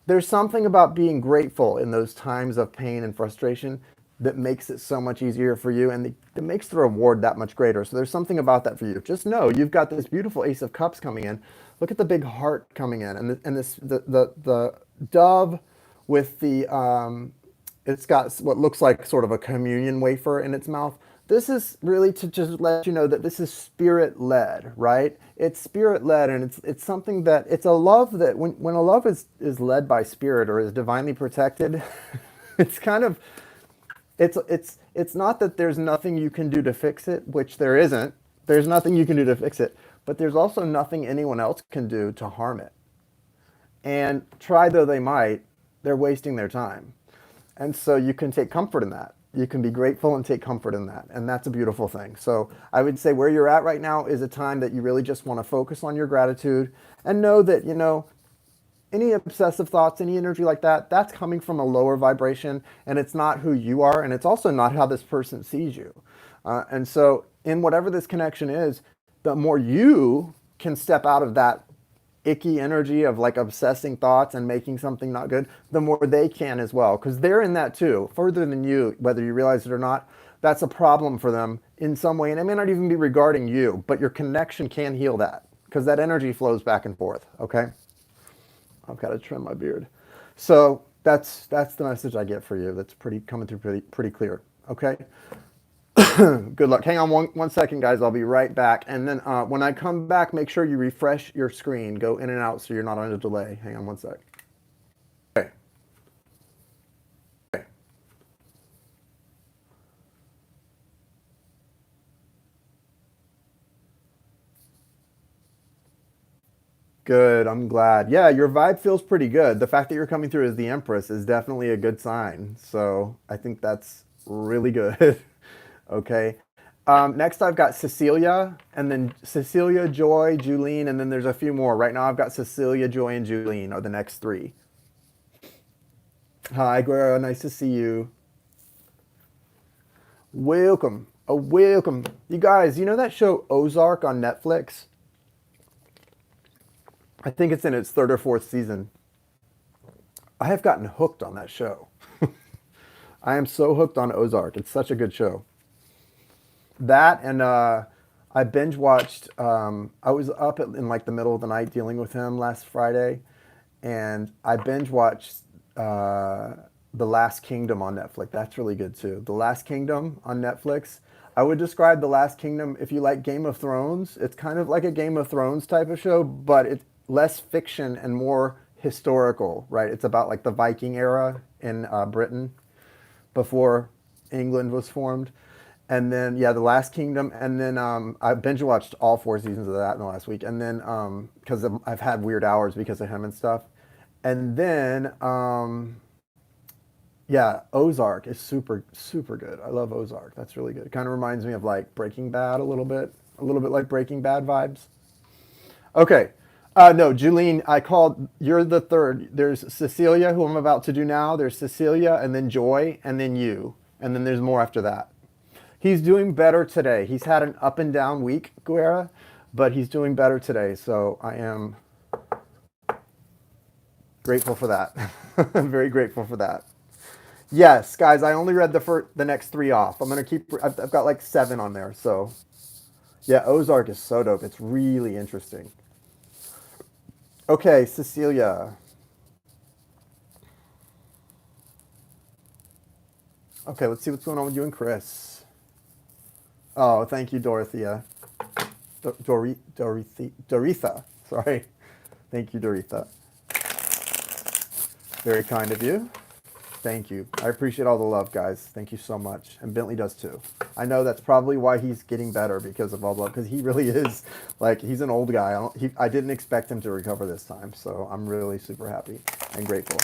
There's something about being grateful in those times of pain and frustration that makes it so much easier for you, and that makes the reward that much greater. So there's something about that for you. Just know you've got this beautiful Ace of Cups coming in. Look at the big heart coming in, and the dove with the it's got what looks like sort of a communion wafer in its mouth. This is really to just let you know that this is spirit-led, right? It's spirit-led, and it's something that, it's a love that when a love is led by spirit or is divinely protected, it's kind of, it's not that there's nothing you can do to fix it, which there isn't. There's nothing you can do to fix it, but there's also nothing anyone else can do to harm it. And try though they might, they're wasting their time. And so you can take comfort in that. You can be grateful and take comfort in that. And that's a beautiful thing. So I would say where you're at right now is a time that you really just want to focus on your gratitude and know that, you know, any obsessive thoughts, any energy like that, that's coming from a lower vibration, and it's not who you are, and it's also not how this person sees you. And so in whatever this connection is, the more you can step out of that icky energy of like obsessing thoughts and making something not good, the more they can as well, because they're in that too, further than you, whether you realize it or not. That's a problem for them in some way, and it may not even be regarding you, but your connection can heal that, because that energy flows back and forth. Okay, I've got to trim my beard. So that's the message I get for you. That's coming through pretty clear. Okay. Good luck. Hang on one second, guys. I'll be right back. And then when I come back, make sure you refresh your screen. Go in and out so you're not on a delay. Hang on one sec. Okay. Okay. Good. I'm glad. Yeah, your vibe feels pretty good. The fact that you're coming through as the Empress is definitely a good sign. So I think that's really good. Okay. Next, I've got Cecilia, and then Cecilia, Joy, Julene, and then there's a few more. Right now, I've got Cecilia, Joy, and Julene are the next three. Hi, Guerra. Nice to see you. Welcome. Oh, welcome. You guys, you know that show Ozark on Netflix? I think it's in its third or fourth season. I have gotten hooked on that show. I am so hooked on Ozark. It's such a good show. That, and I binge watched, I was up in like the middle of the night dealing with him last Friday, and I binge watched The Last Kingdom on Netflix. That's really good too. The Last Kingdom on Netflix. I would describe The Last Kingdom, if you like Game of Thrones, it's kind of like a Game of Thrones type of show, but it's less fiction and more historical, right? It's about like the Viking era in Britain before England was formed. And then, yeah, The Last Kingdom. And then I binge watched all 4 seasons of that in the last week. And then, because I've had weird hours because of him and stuff. And then, yeah, Ozark is super, super good. I love Ozark. That's really good. It kind of reminds me of like Breaking Bad a little bit like Breaking Bad vibes. Okay. No, Julene, I called, you're the third. There's Cecilia, who I'm about to do now. There's Cecilia, and then Joy, and then you. And then there's more after that. He's doing better today. He's had an up and down week, Guerra, but he's doing better today. So I am grateful for that. I'm very grateful for that. Yes, guys, I only read the next 3 off. I'm going to keep, I've got like 7 on there. So yeah, Ozark is so dope. It's really interesting. Okay, Cecilia. Okay, let's see what's going on with you and Chris. Oh, thank you, Dorothea. Doretha. Sorry. Thank you, Doretha. Very kind of you. Thank you. I appreciate all the love, guys. Thank you so much. And Bentley does too. I know that's probably why he's getting better, because of all the love. Because he really is, like, he's an old guy. I didn't expect him to recover this time. So I'm really super happy and grateful.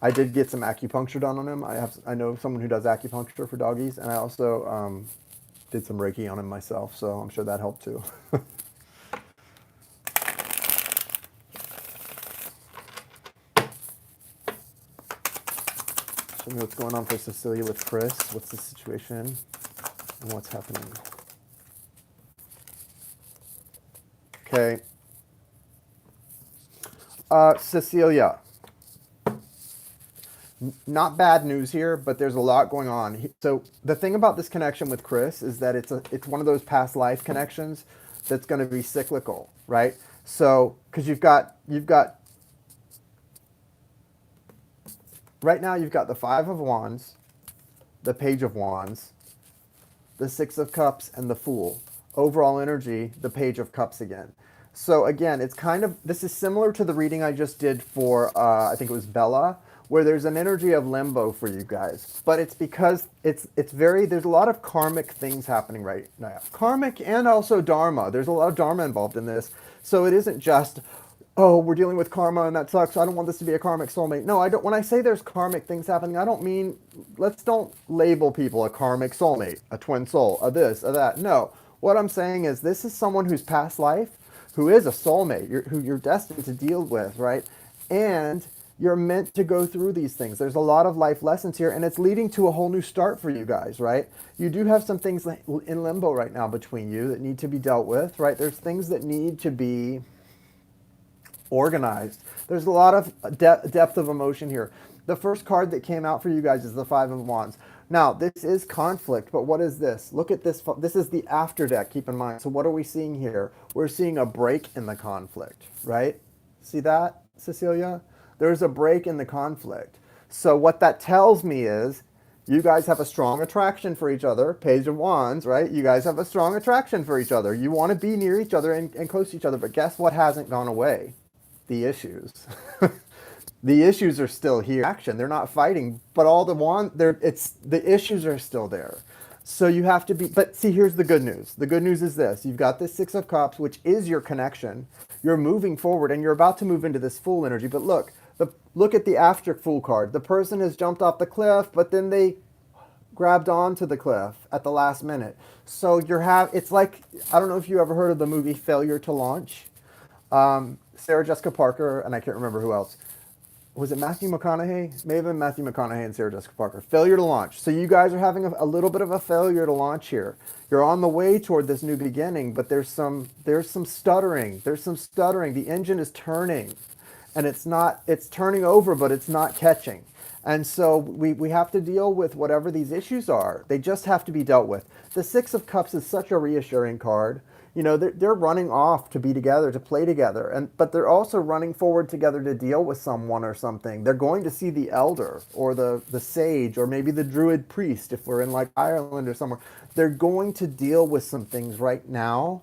I did get some acupuncture done on him. I know someone who does acupuncture for doggies. And I also did some Reiki on him myself. So I'm sure that helped too. Show me what's going on for Cecilia with Chris. What's the situation and what's happening? Okay. Cecilia. Not bad news here, but there's a lot going on. So the thing about this connection with Chris is that it's one of those past life connections that's going to be cyclical, right? So because you've got right now you've got the 5 of Wands, the Page of Wands, the 6 of Cups, and the Fool. Overall energy, the Page of Cups again. So again, it's kind of, this is similar to the reading I just did for, I think it was Bella, where there's an energy of limbo for you guys. But it's because there's a lot of karmic things happening right now. Karmic and also Dharma. There's a lot of Dharma involved in this. So it isn't just, oh, we're dealing with karma and that sucks. I don't want this to be a karmic soulmate. No, I don't. When I say there's karmic things happening, I don't mean, let's don't label people a karmic soulmate, a twin soul, a this, a that. No, what I'm saying is this is someone whose past life, who is a soulmate, who you're destined to deal with, right? And you're meant to go through these things. There's a lot of life lessons here, and it's leading to a whole new start for you guys, right? You do have some things in limbo right now between you that need to be dealt with, right? There's things that need to be organized. There's a lot of depth of emotion here. The first card that came out for you guys is the 5 of Wands. Now, this is conflict, but what is this? Look at this. This is the after deck, keep in mind. So what are we seeing here? We're seeing a break in the conflict, right? See that, Cecilia? There's a break in the conflict. So what that tells me is you guys have a strong attraction for each other. Page of Wands, right? You guys have a strong attraction for each other. You want to be near each other and close to each other, but guess what hasn't gone away? The issues. The issues are still here. Action. They're not fighting, but all the issues are still there. So you have to be, but see, here's the good news. The good news is this. You've got this 6 of Cups, which is your connection. You're moving forward and you're about to move into this Fool energy. But look at the after Fool card. The person has jumped off the cliff, but then they grabbed onto the cliff at the last minute. So it's like, I don't know if you ever heard of the movie Failure to Launch. Sarah Jessica Parker, and I can't remember who else. Was it Matthew McConaughey? May have been Matthew McConaughey and Sarah Jessica Parker. Failure to launch. So you guys are having a little bit of a failure to launch here. You're on the way toward this new beginning, but there's some stuttering. There's some stuttering. The engine is turning, and it's turning over, but it's not catching. And so we have to deal with whatever these issues are. They just have to be dealt with. The 6 of Cups is such a reassuring card. You know, they're running off to be together, to play together, but they're also running forward together to deal with someone or something. They're going to see the elder or the sage or maybe the druid priest if we're in like Ireland or somewhere. They're going to deal with some things right now.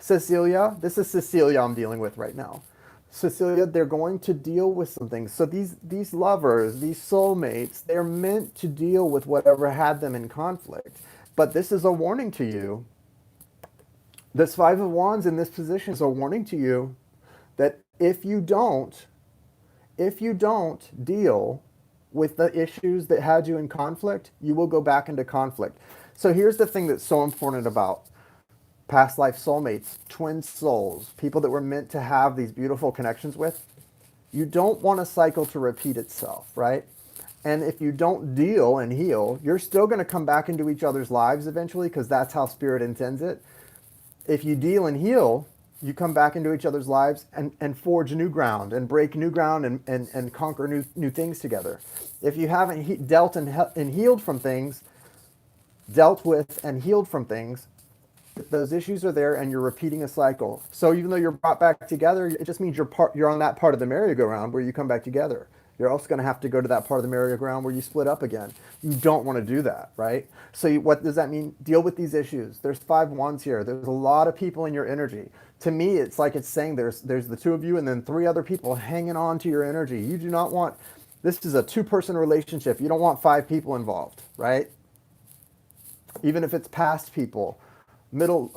Cecilia, this is Cecilia I'm dealing with right now. Cecilia, they're going to deal with some things. So these lovers, these soulmates, they're meant to deal with whatever had them in conflict. But this is a warning to you. This Five of Wands in this position is a warning to you that if you don't deal with the issues that had you in conflict, you will go back into conflict. So here's the thing that's so important about past life soulmates, twin souls, people that we're meant to have these beautiful connections with. You don't want a cycle to repeat itself, right? And if you don't deal and heal, you're still going to come back into each other's lives eventually because that's how spirit intends it. If you deal and heal, you come back into each other's lives and forge new ground and break new ground and conquer new things together. If you haven't dealt and healed from things, dealt with and healed from things, those issues are there and you're repeating a cycle. So even though you're brought back together, it just means you're on that part of the merry-go-round where you come back together. You're also going to have to go to that part of the merry-go-round where you split up again. You don't want to do that, right? So what does that mean? Deal with these issues. There's 5 wands here. There's a lot of people in your energy. To me, it's like it's saying there's the 2 of you and then 3 other people hanging on to your energy. You do not want, this is a 2-person relationship. You don't want 5 people involved, right? Even if it's past people, middle,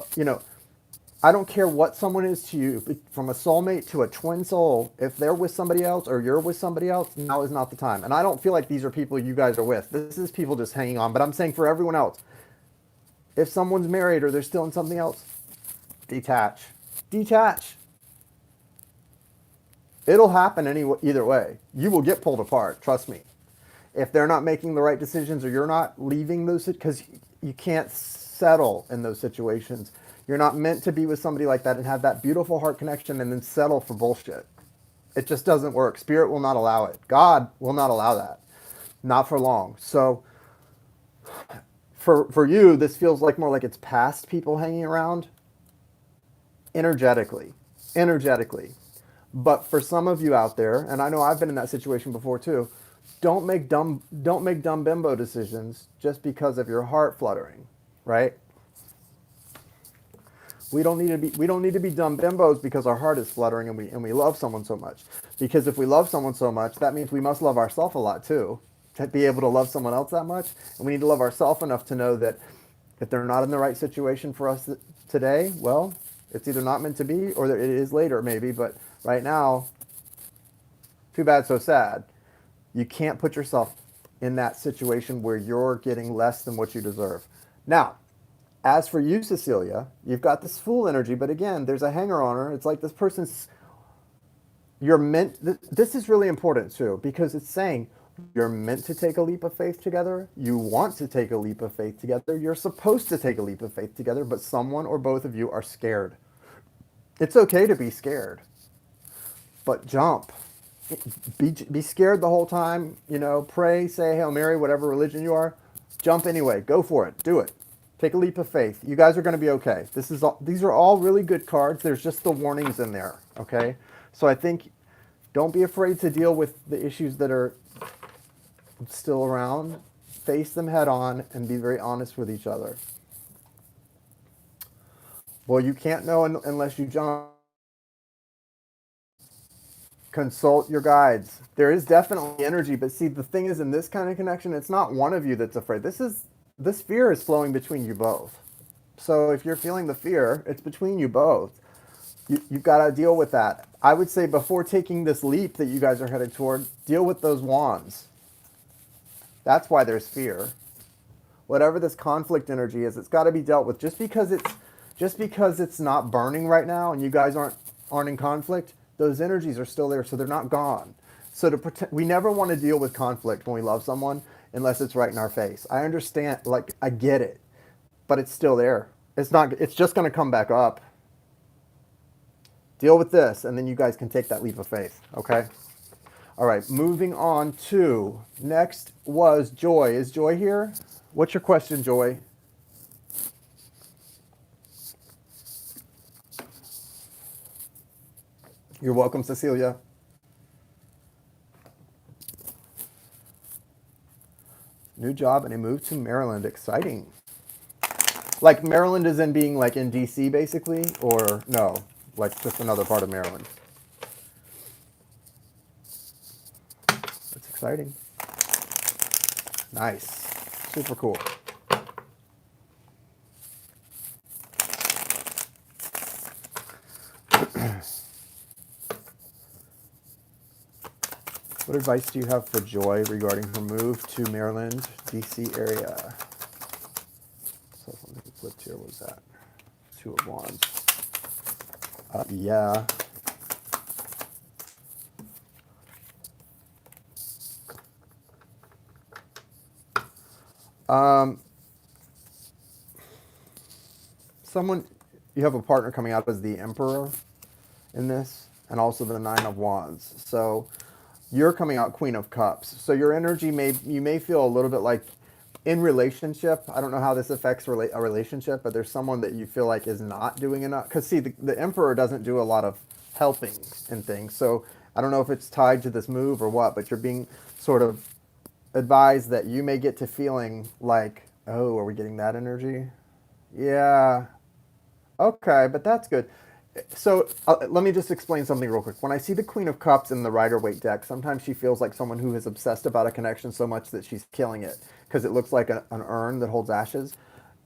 I don't care what someone is to you, from a soulmate to a twin soul, if they're with somebody else or you're with somebody else, now is not the time. And I don't feel like these are people you guys are with. This is people just hanging on. But I'm saying for everyone else, if someone's married or they're still in something else, detach. Detach. It'll happen either way. You will get pulled apart, trust me. If they're not making the right decisions or you're not leaving those, because you can't settle in those situations. You're not meant to be with somebody like that and have that beautiful heart connection and then settle for bullshit. It just doesn't work. Spirit will not allow it. God will not allow that. Not for long. So for you, this feels like more like it's past people hanging around energetically. But for some of you out there, and I know I've been in that situation before too, don't make dumb bimbo decisions just because of your heart fluttering, right? We don't need to be dumb bimbos because our heart is fluttering and we love someone so much. Because if we love someone so much, that means we must love ourselves a lot too, to be able to love someone else that much. And we need to love ourselves enough to know that if they're not in the right situation for us today, well, it's either not meant to be or it is later maybe. But right now, too bad, so sad. You can't put yourself in that situation where you're getting less than what you deserve. Now, as for you, Cecilia, you've got this Fool energy, but again, there's a hanger on her. It's like this person's, this is really important too, because it's saying you're meant to take a leap of faith together. You want to take a leap of faith together. You're supposed to take a leap of faith together, but someone or both of you are scared. It's okay to be scared, but jump. Be scared the whole time, pray, say Hail Mary, whatever religion you are. Jump anyway. Go for it. Do it. Take a leap of faith. You guys are going to be okay. These are all really good cards. There's just the warnings in there, okay? So I think don't be afraid to deal with the issues that are still around. Face them head on and be very honest with each other. Well, you can't know unless you jump. Consult your guides. There is definitely energy, but see, the thing is, in this kind of connection, it's not one of you that's afraid. This fear is flowing between you both. So if you're feeling the fear, it's between you both. You've got to deal with that. I would say before taking this leap that you guys are headed toward, deal with those wands. That's why there's fear. Whatever this conflict energy is, it's got to be dealt with. Just because it's not burning right now and you guys aren't in conflict, those energies are still there, so they're not gone. So we never want to deal with conflict when we love someone unless it's right in our face. I understand, I get it, but it's still there. It's just going to come back up. Deal with this, and then you guys can take that leap of faith, okay? All right, moving on to, next was Joy. Is Joy here? What's your question, Joy? You're welcome, Cecilia. New job and a move to Maryland. Exciting. Like Maryland is in being like in DC basically, or no, like just another part of Maryland. That's exciting. Nice. Super cool. What advice do you have for Joy regarding her move to Maryland, DC area? So something flipped here. What was that? Two of Wands. Yeah. Someone, you have a partner coming out as the Emperor in this, and also the Nine of Wands. So you're coming out Queen of Cups. So your energy you may feel a little bit like in relationship. I don't know how this affects a relationship, but there's someone that you feel like is not doing enough. Because see, the Emperor doesn't do a lot of helping and things. So I don't know if it's tied to this move or what, but you're being sort of advised that you may get to feeling like, oh, are we getting that energy? Yeah. Okay, but that's good. So let me just explain something real quick. When I see the Queen of Cups in the Rider-Waite deck, sometimes she feels like someone who is obsessed about a connection so much that she's killing it because it looks like an urn that holds ashes.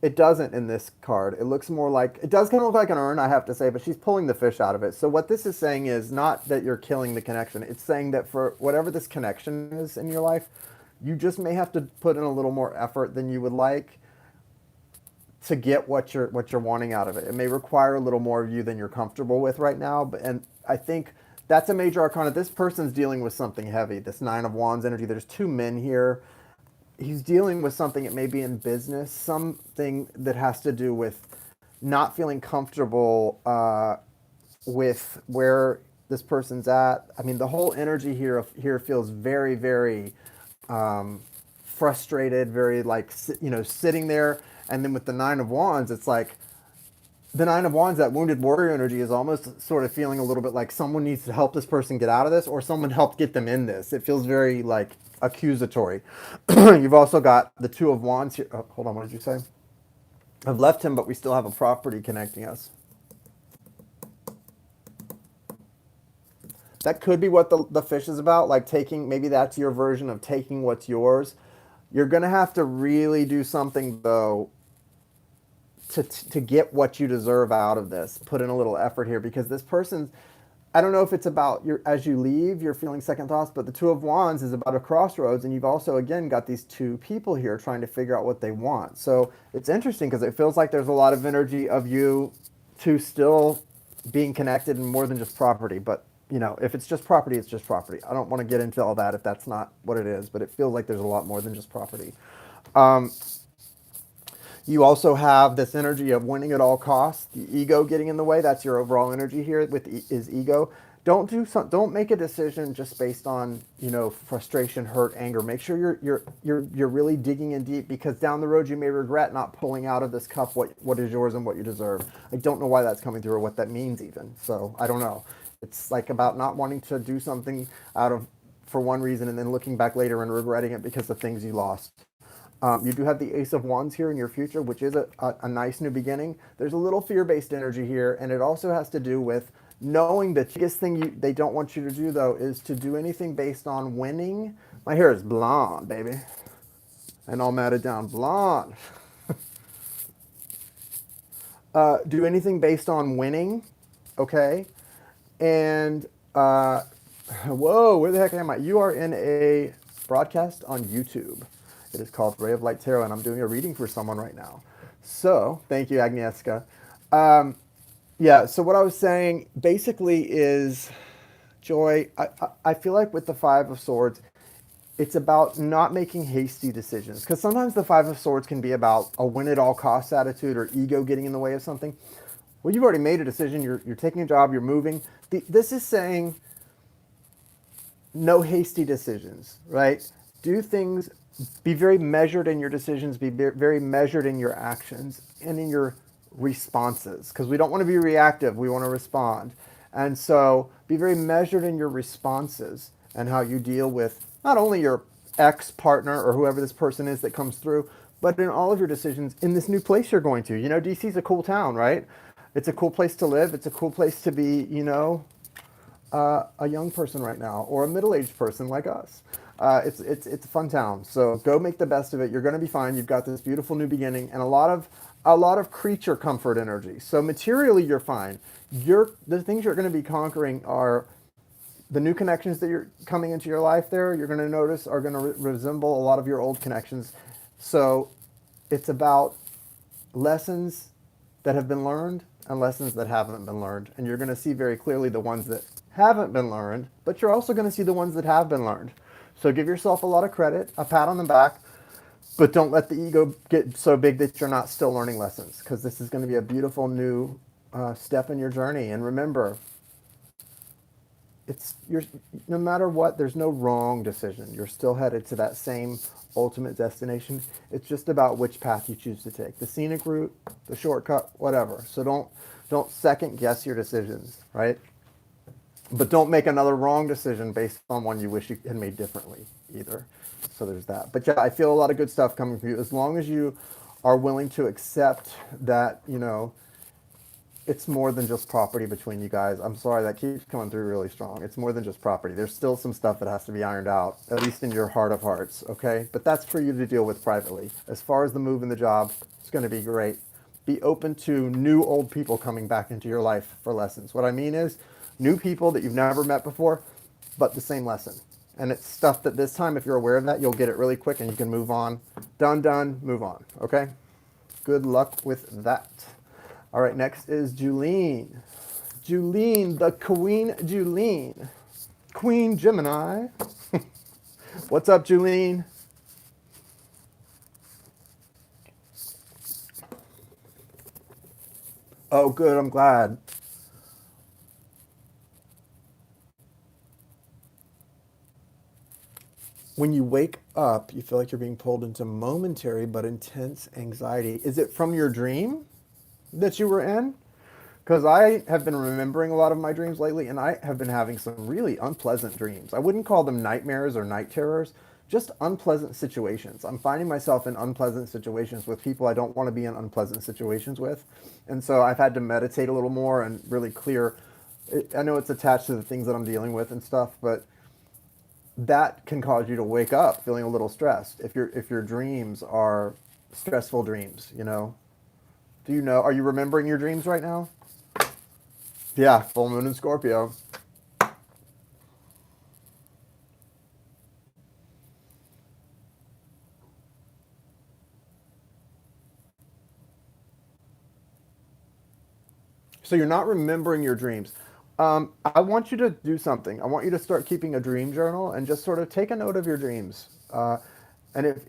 It doesn't in this card. It looks more like, it does kind of look like an urn, I have to say, but she's pulling the fish out of it. So what this is saying is not that you're killing the connection. It's saying that for whatever this connection is in your life, you just may have to put in a little more effort than you would like to get what you're wanting out of it. It may require a little more of you than you're comfortable with right now, but and I think that's a major arcana. This person's dealing with something heavy. This Nine of Wands energy. There's two men here. He's dealing with something. It may be in business, something that has to do with not feeling comfortable with where this person's at. I mean, the whole energy here feels very, very frustrated, very like sitting there. And then with the Nine of Wands, it's like the Nine of Wands, that wounded warrior energy is almost sort of feeling a little bit like someone needs to help this person get out of this, or someone helped get them in this. It feels very like accusatory. You've also got the Two of Wands here. Oh, hold on, what did you say? I've left him, but we still have a property connecting us. That could be what the fish is about, like taking, maybe that's your version of taking what's yours. You're going to have to really do something, though, to get what you deserve out of this. Put in a little effort here, because this person's, I don't know if it's about as you leave, you're feeling second thoughts, but the Two of Wands is about a crossroads, and you've also, again, got these two people here trying to figure out what they want. So it's interesting because it feels like there's a lot of energy of you two still being connected and more than just property. But, if it's just property, it's just property. I don't want to get into all that if that's not what it is, but it feels like there's a lot more than just property. You also have this energy of winning at all costs, the ego getting in the way. That's your overall energy here with is ego. Don't make a decision just based on frustration, hurt, anger. Make sure you're really digging in deep, because down the road you may regret not pulling out of this cup what is yours and what you deserve. I don't know why that's coming through or what that means even. So I don't know. It's like about not wanting to do something for one reason and then looking back later and regretting it because of things you lost. You do have the Ace of Wands here in your future, which is a nice new beginning. There's a little fear-based energy here, and it also has to do with knowing that the biggest thing they don't want you to do, though, is to do anything based on winning. My hair is blonde, baby, and all matted down blonde. Do anything based on winning, okay? And, whoa, where the heck am I? You are in a broadcast on YouTube. It is called Ray of Light Tarot, and I'm doing a reading for someone right now. So, thank you, Agnieszka. Yeah, so what I was saying basically is, Joy, I feel like with the Five of Swords, it's about not making hasty decisions. Because sometimes the Five of Swords can be about a win-at-all-costs attitude or ego getting in the way of something. Well, you've already made a decision. You're taking a job. You're moving. This is saying no hasty decisions, right? Do things, be very measured in your decisions, be very measured in your actions and in your responses, because we don't want to be reactive. We want to respond. And so be very measured in your responses and how you deal with not only your ex partner or whoever this person is that comes through, but in all of your decisions in this new place you're going to. You know, DC's a cool town, right? It's a cool place to live. It's a cool place to be, you know, a young person right now or a middle-aged person like us. It's a fun town. So go make the best of it. You're going to be fine. You've got this beautiful new beginning and a lot of creature comfort energy. So materially, you're fine. The things you're going to be conquering are the new connections that you're coming into your life there, you're going to notice are going to resemble a lot of your old connections. So it's about lessons that have been learned and lessons that haven't been learned. And you're going to see very clearly the ones that haven't been learned, but you're also going to see the ones that have been learned. So give yourself a lot of credit, a pat on the back, but don't let the ego get so big that you're not still learning lessons, because this is going to be a beautiful new step in your journey. And remember, no matter what, there's no wrong decision. You're still headed to that same ultimate destination. It's just about which path you choose to take, the scenic route, the shortcut, whatever. So don't second guess your decisions, right? But don't make another wrong decision based on one you wish you had made differently either. So there's that. But yeah, I feel a lot of good stuff coming from you, as long as you are willing to accept that, you know, it's more than just property between you guys. I'm sorry, that keeps coming through really strong. It's more than just property. There's still some stuff that has to be ironed out, at least in your heart of hearts, okay? But that's for you to deal with privately. As far as the move and the job, it's going to be great. Be open to new old people coming back into your life for lessons. What I mean is new people that you've never met before, but the same lesson. And it's stuff that this time, if you're aware of that, you'll get it really quick and you can move on. Done, move on, okay? Good luck with that. All right, next is Julene. Julene, the Queen Julene. Queen Gemini. What's up, Julene? Oh, good, I'm glad. When you wake up, you feel like you're being pulled into momentary but intense anxiety. Is it from your dream that you were in? Because I have been remembering a lot of my dreams lately, and I have been having some really unpleasant dreams. I wouldn't call them nightmares or night terrors, just unpleasant situations. I'm finding myself in unpleasant situations with people I don't want to be in unpleasant situations with. And so I've had to meditate a little more and really clear. I know it's attached to the things that I'm dealing with and stuff, but that can cause you to wake up feeling a little stressed if your dreams are stressful dreams, you know. Do you know, are you remembering your dreams right now? Yeah, full moon in Scorpio. So you're not remembering your dreams. I want you to do something. I want you to start keeping a dream journal and just sort of take a note of your dreams. And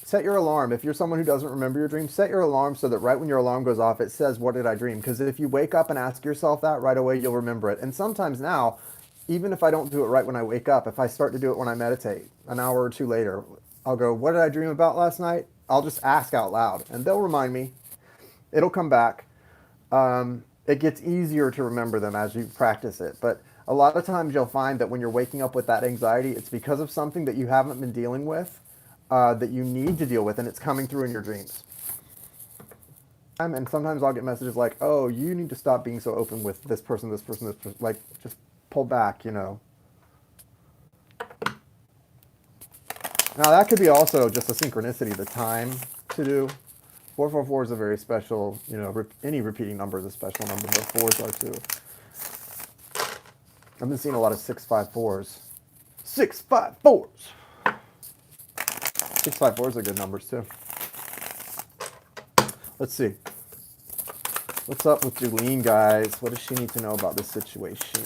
set your alarm. If you're someone who doesn't remember your dreams, set your alarm so that right when your alarm goes off, it says, "What did I dream?" Because if you wake up and ask yourself that right away, you'll remember it. And sometimes now, even if I don't do it right when I wake up, if I start to do it when I meditate, an hour or two later, I'll go, "What did I dream about last night?" I'll just ask out loud, and they'll remind me. It'll come back. It gets easier to remember them as you practice it. But a lot of times you'll find that when you're waking up with that anxiety, it's because of something that you haven't been dealing with, that you need to deal with, and it's coming through in your dreams. And sometimes I'll get messages like, "Oh, you need to stop being so open with this person, this person, this person." Like, just pull back, you know. Now, that could be also just a synchronicity, the time to do. 444 is a very special, you know, any repeating number is a special number, but fours are too. I've been seeing a lot of 654s. 654s! 654s are good numbers too. Let's see. What's up with Julene, guys? What does she need to know about this situation?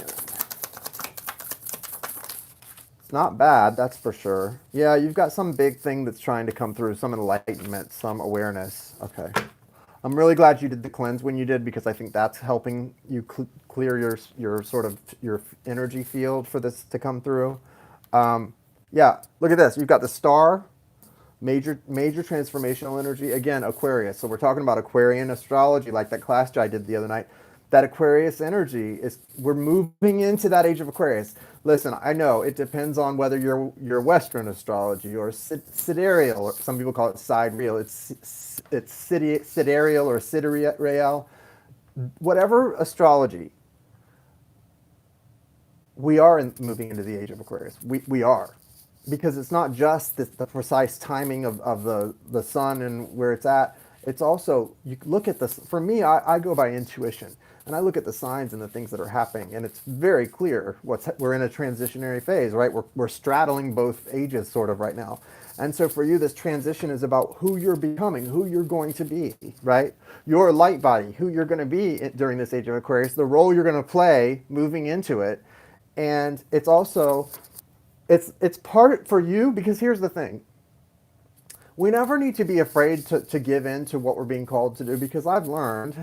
It's not bad, that's for sure. Yeah, you've got some big thing that's trying to come through, some enlightenment, some awareness. Okay. I'm really glad you did the cleanse when you did, because I think that's helping you clear your sort of your energy field for this to come through. Yeah, look at this. You've got the star, major transformational energy. Again, Aquarius. So we're talking about Aquarian astrology, like that class I did the other night. that Aquarius energy is, we're moving into that age of Aquarius. Listen, I know it depends on whether you're Western astrology or sidereal, or some people call it sidereal. It's sidereal or sidereal, whatever astrology. We are moving into the age of Aquarius. We are, because it's not just the precise timing of the sun and where it's at. It's also, you look at this. For me, I go by intuition, and I look at the signs and the things that are happening, and it's very clear we're in a transitionary phase, right? We're straddling both ages sort of right now. And so for you, this transition is about who you're becoming, who you're going to be, right? Your light body, who you're going to be during this age of Aquarius, the role you're going to play moving into it. And it's also, it's part for you, because here's the thing. We never need to be afraid to give in to what we're being called to do, because I've learned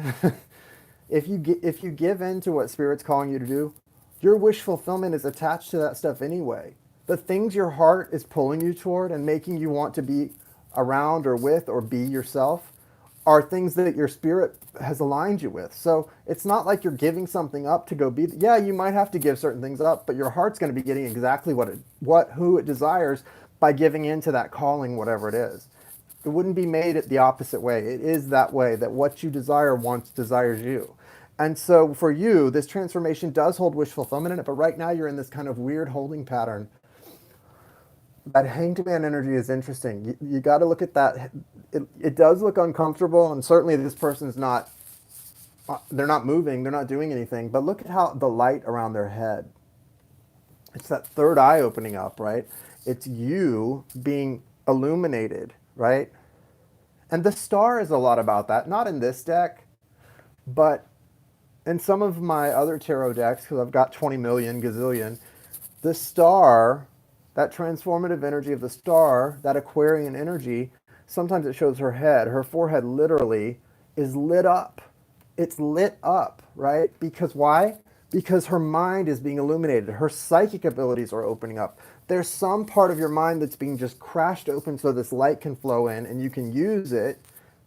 if you give in to what Spirit's calling you to do, your wish fulfillment is attached to that stuff anyway. The things your heart is pulling you toward and making you want to be around or with or be yourself are things that your spirit has aligned you with. So it's not like you're giving something up to go be. Yeah, you might have to give certain things up, but your heart's going to be getting exactly who it desires by giving into that calling, whatever it is. It wouldn't be made it the opposite way. It is that way, that what you desire desires you. And so for you, this transformation does hold wish fulfillment in it, but right now you're in this kind of weird holding pattern. That hanged man energy is interesting. You got to look at that. It does look uncomfortable, and certainly this person's not, they're not moving, they're not doing anything, but look at how the light around their head. It's that third eye opening up, right? It's you being illuminated, right? And the star is a lot about that. Not in this deck, but in some of my other tarot decks, because I've got 20 million gazillion, the star, that transformative energy of the star, that Aquarian energy, sometimes it shows her head. Her forehead literally is lit up. It's lit up, right? Because why? Because her mind is being illuminated. Her psychic abilities are opening up. There's some part of your mind that's being just crashed open so this light can flow in and you can use it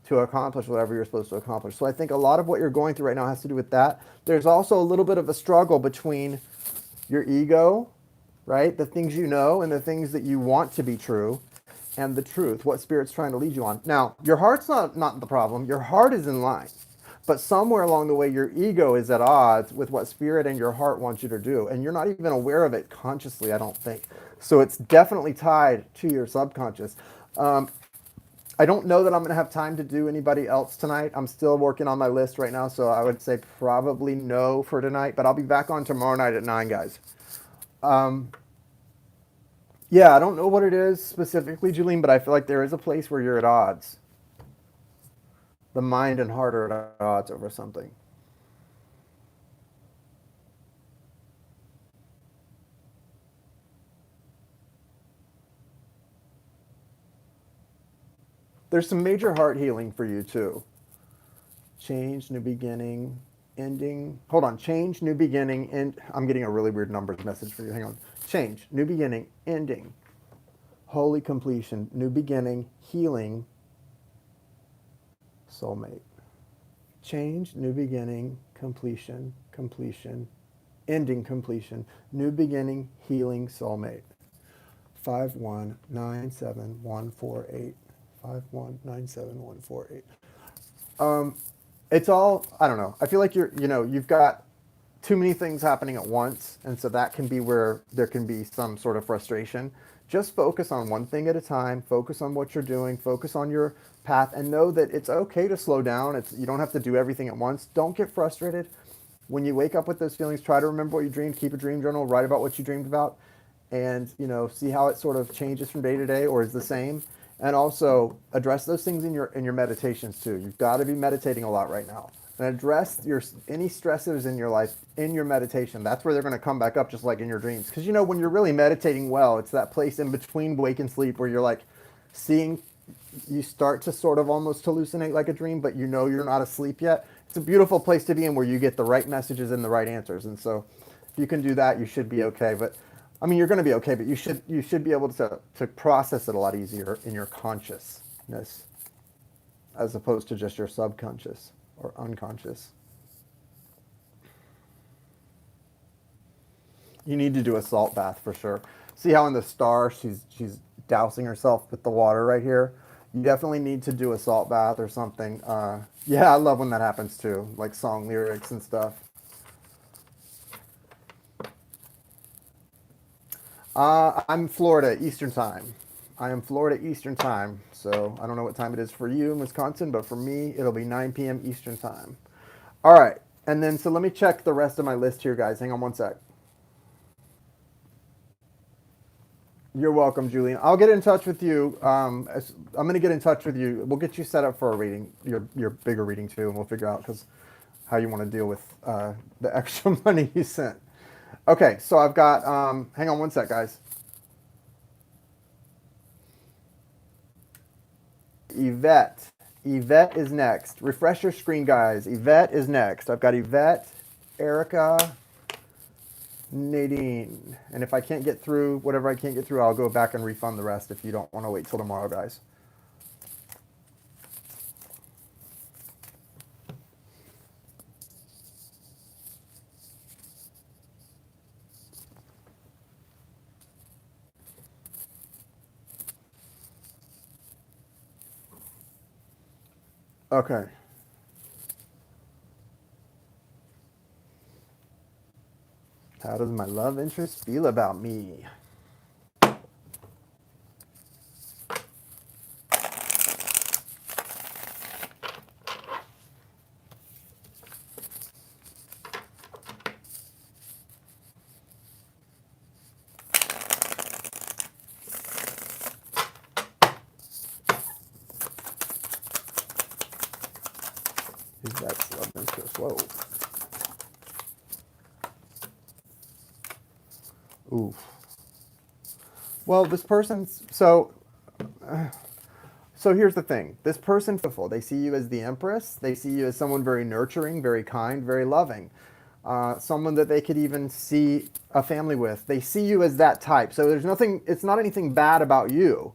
to accomplish whatever you're supposed to accomplish. So I think a lot of what you're going through right now has to do with that. There's also a little bit of a struggle between your ego, right? The things you know and the things that you want to be true, and the truth, what Spirit's trying to lead you on. Now, your heart's not the problem. Your heart is in line. But somewhere along the way, your ego is at odds with what Spirit and your heart want you to do. And you're not even aware of it consciously, I don't think. So it's definitely tied to your subconscious. I don't know that I'm going to have time to do anybody else tonight. I'm still working on my list right now, so I would say probably no for tonight. But I'll be back on tomorrow night at 9, guys. Yeah, I don't know what it is specifically, Julene, but I feel like there is a place where you're at odds. The mind and heart are at odds over something. There's some major heart healing for you too. Change, new beginning, ending. Hold on. Change, new beginning, and I'm getting a really weird numbers message for you. Hang on. Change, new beginning, ending, holy completion, new beginning, healing, soulmate. Change, new beginning, completion, ending, completion, new beginning, healing, soulmate. 5197148. 5197148. It's all, I don't know. I feel like you've got too many things happening at once, and so that can be where there can be some sort of frustration. Just focus on one thing at a time. Focus on what you're doing. Focus on your path, and know that it's okay to slow down. You don't have to do everything at once. Don't get frustrated. When you wake up with those feelings, try to remember what you dreamed. Keep a dream journal. Write about what you dreamed about, and see how it sort of changes from day to day or is the same. And also address those things in your meditations too. You've got to be meditating a lot right now. And address any stressors in your life in your meditation. That's where they're going to come back up, just like in your dreams. Because when you're really meditating well, it's that place in between wake and sleep where you're like you start to sort of almost hallucinate like a dream, but you're not asleep yet. It's a beautiful place to be in where you get the right messages and the right answers. And so if you can do that, you should be okay. But I mean, you're going to be okay, but you should be able to process it a lot easier in your consciousness as opposed to just your subconscious or unconscious. You need to do a salt bath for sure. See how in the star she's dousing herself with the water right here? You definitely need to do a salt bath or something. Yeah, I love when that happens too, like song lyrics and stuff. I'm Florida Eastern Time. I am Florida Eastern Time, so I don't know what time it is for you in Wisconsin, but for me, it'll be 9 p.m. Eastern Time. All right, and then so let me check the rest of my list here, guys. Hang on one sec. You're welcome, Julene. I'll get in touch with you. I'm going to get in touch with you. We'll get you set up for a reading, your bigger reading too, and we'll figure out because how you want to deal with the extra money you sent. Okay, so I've got. Hang on one sec, guys. Yvette. Yvette is next. Refresh your screen, guys. Yvette is next. I've got Yvette, Erica, Nadine. And if I can't get through whatever I can't get through, I'll go back and refund the rest if you don't want to wait till tomorrow, guys. Okay. How does my love interest feel about me? Is that love interest? Whoa. Oof. Well, this person's so here's the thing. This person, they see you as the Empress. They see you as someone very nurturing, very kind, very loving. Someone that they could even see a family with. They see you as that type. So there's nothing, it's not anything bad about you.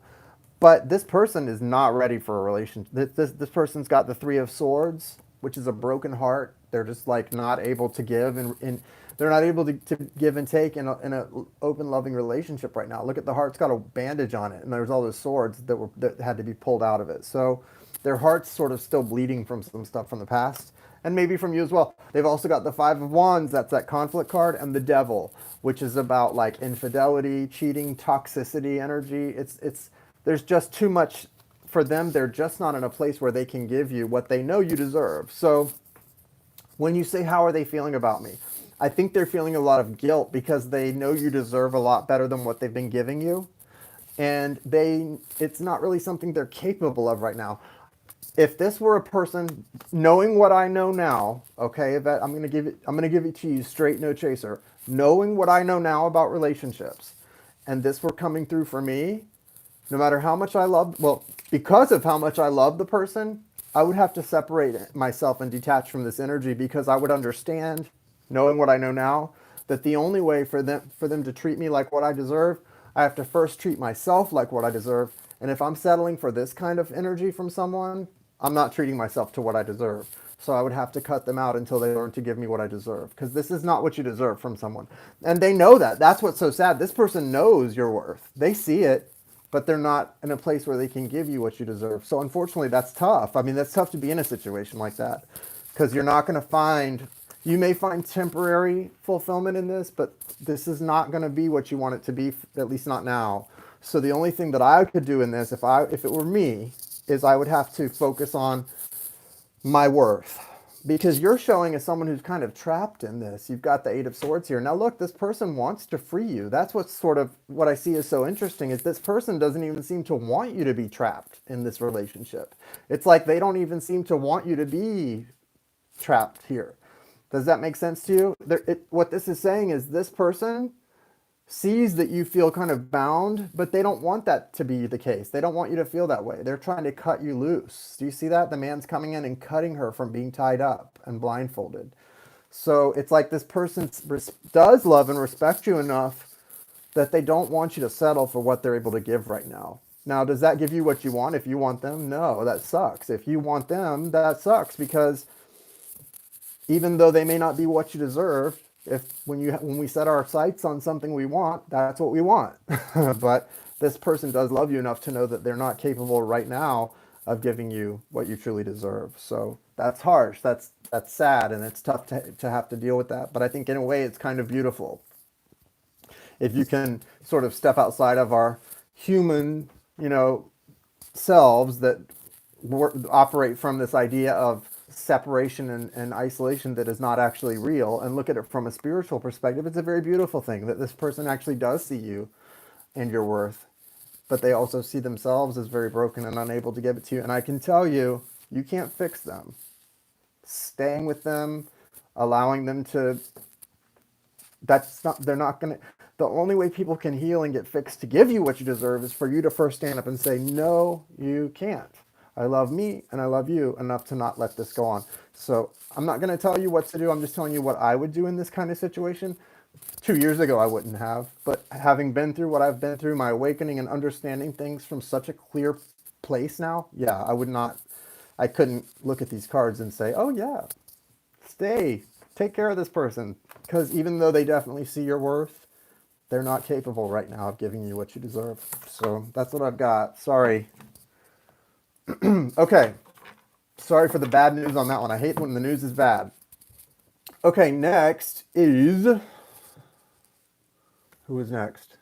But this person is not ready for a relationship. This person's got the Three of Swords, which is a broken heart. They're just like not able to give and they're not able to give and take in a open, loving relationship right now. Look at the heart; it's got a bandage on it, and there's all those swords that had to be pulled out of it. So their heart's sort of still bleeding from some stuff from the past, and maybe from you as well. They've also got the Five of Wands. That's that conflict card, and the Devil, which is about like infidelity, cheating, toxicity, energy. It's there's just too much for them. They're just not in a place where they can give you what they know you deserve. So when you say, how are they feeling about me? I think they're feeling a lot of guilt because they know you deserve a lot better than what they've been giving you. And it's not really something they're capable of right now. If this were a person knowing what I know now, okay, Yvette, I'm going to give it to you straight, no chaser. Knowing what I know now about relationships, and this were coming through for me, no matter how much I love, well, because of how much I love the person, I would have to separate myself and detach from this energy because I would understand, knowing what I know now, that the only way for them to treat me like what I deserve, I have to first treat myself like what I deserve. And if I'm settling for this kind of energy from someone, I'm not treating myself to what I deserve. So I would have to cut them out until they learn to give me what I deserve. Because this is not what you deserve from someone. And they know that. That's what's so sad. This person knows your worth. They see it, but they're not in a place where they can give you what you deserve. So unfortunately, that's tough. I mean, that's tough to be in a situation like that. Because you're not going to find, you may find temporary fulfillment in this, but this is not going to be what you want it to be, at least not now. So the only thing that I could do in this, if it were me, is I would have to focus on my worth. Because you're showing as someone who's kind of trapped in this. You've got the Eight of Swords here. Now look, this person wants to free you. That's what's sort of what I see is so interesting is this person doesn't even seem to want you to be trapped in this relationship. It's like they don't even seem to want you to be trapped here. Does that make sense to you? What this is saying is this person sees that you feel kind of bound, but they don't want that to be the case. They don't want you to feel that way. They're trying to cut you loose. Do you see that? The man's coming in and cutting her from being tied up and blindfolded. So it's like this person does love and respect you enough that they don't want you to settle for what they're able to give right now. Now, does that give you what you want if you want them? No, that sucks. If you want them, that sucks because even though they may not be what you deserve, When we set our sights on something we want, that's what we want. But this person does love you enough to know that they're not capable right now of giving you what you truly deserve. So that's harsh. That's sad, and it's tough to have to deal with that. But I think in a way it's kind of beautiful if you can sort of step outside of our human, selves that operate from this idea of separation and isolation that is not actually real, and look at it from a spiritual perspective. It's a very beautiful thing that this person actually does see you and your worth, but they also see themselves as very broken and unable to give it to you. And I can tell you, you can't fix them. Staying with them, allowing them to, they're not going to, the only way people can heal and get fixed to give you what you deserve is for you to first stand up and say, no, you can't. I love me and I love you enough to not let this go on. So I'm not going to tell you what to do. I'm just telling you what I would do in this kind of situation. 2 years ago, I wouldn't have. But having been through what I've been through, my awakening and understanding things from such a clear place now, yeah, I couldn't look at these cards and say, oh yeah, stay, take care of this person. Because even though they definitely see your worth, they're not capable right now of giving you what you deserve. So that's what I've got. Sorry. Okay. Sorry for the bad news on that one. I hate when the news is bad. Okay, next is... Who is next?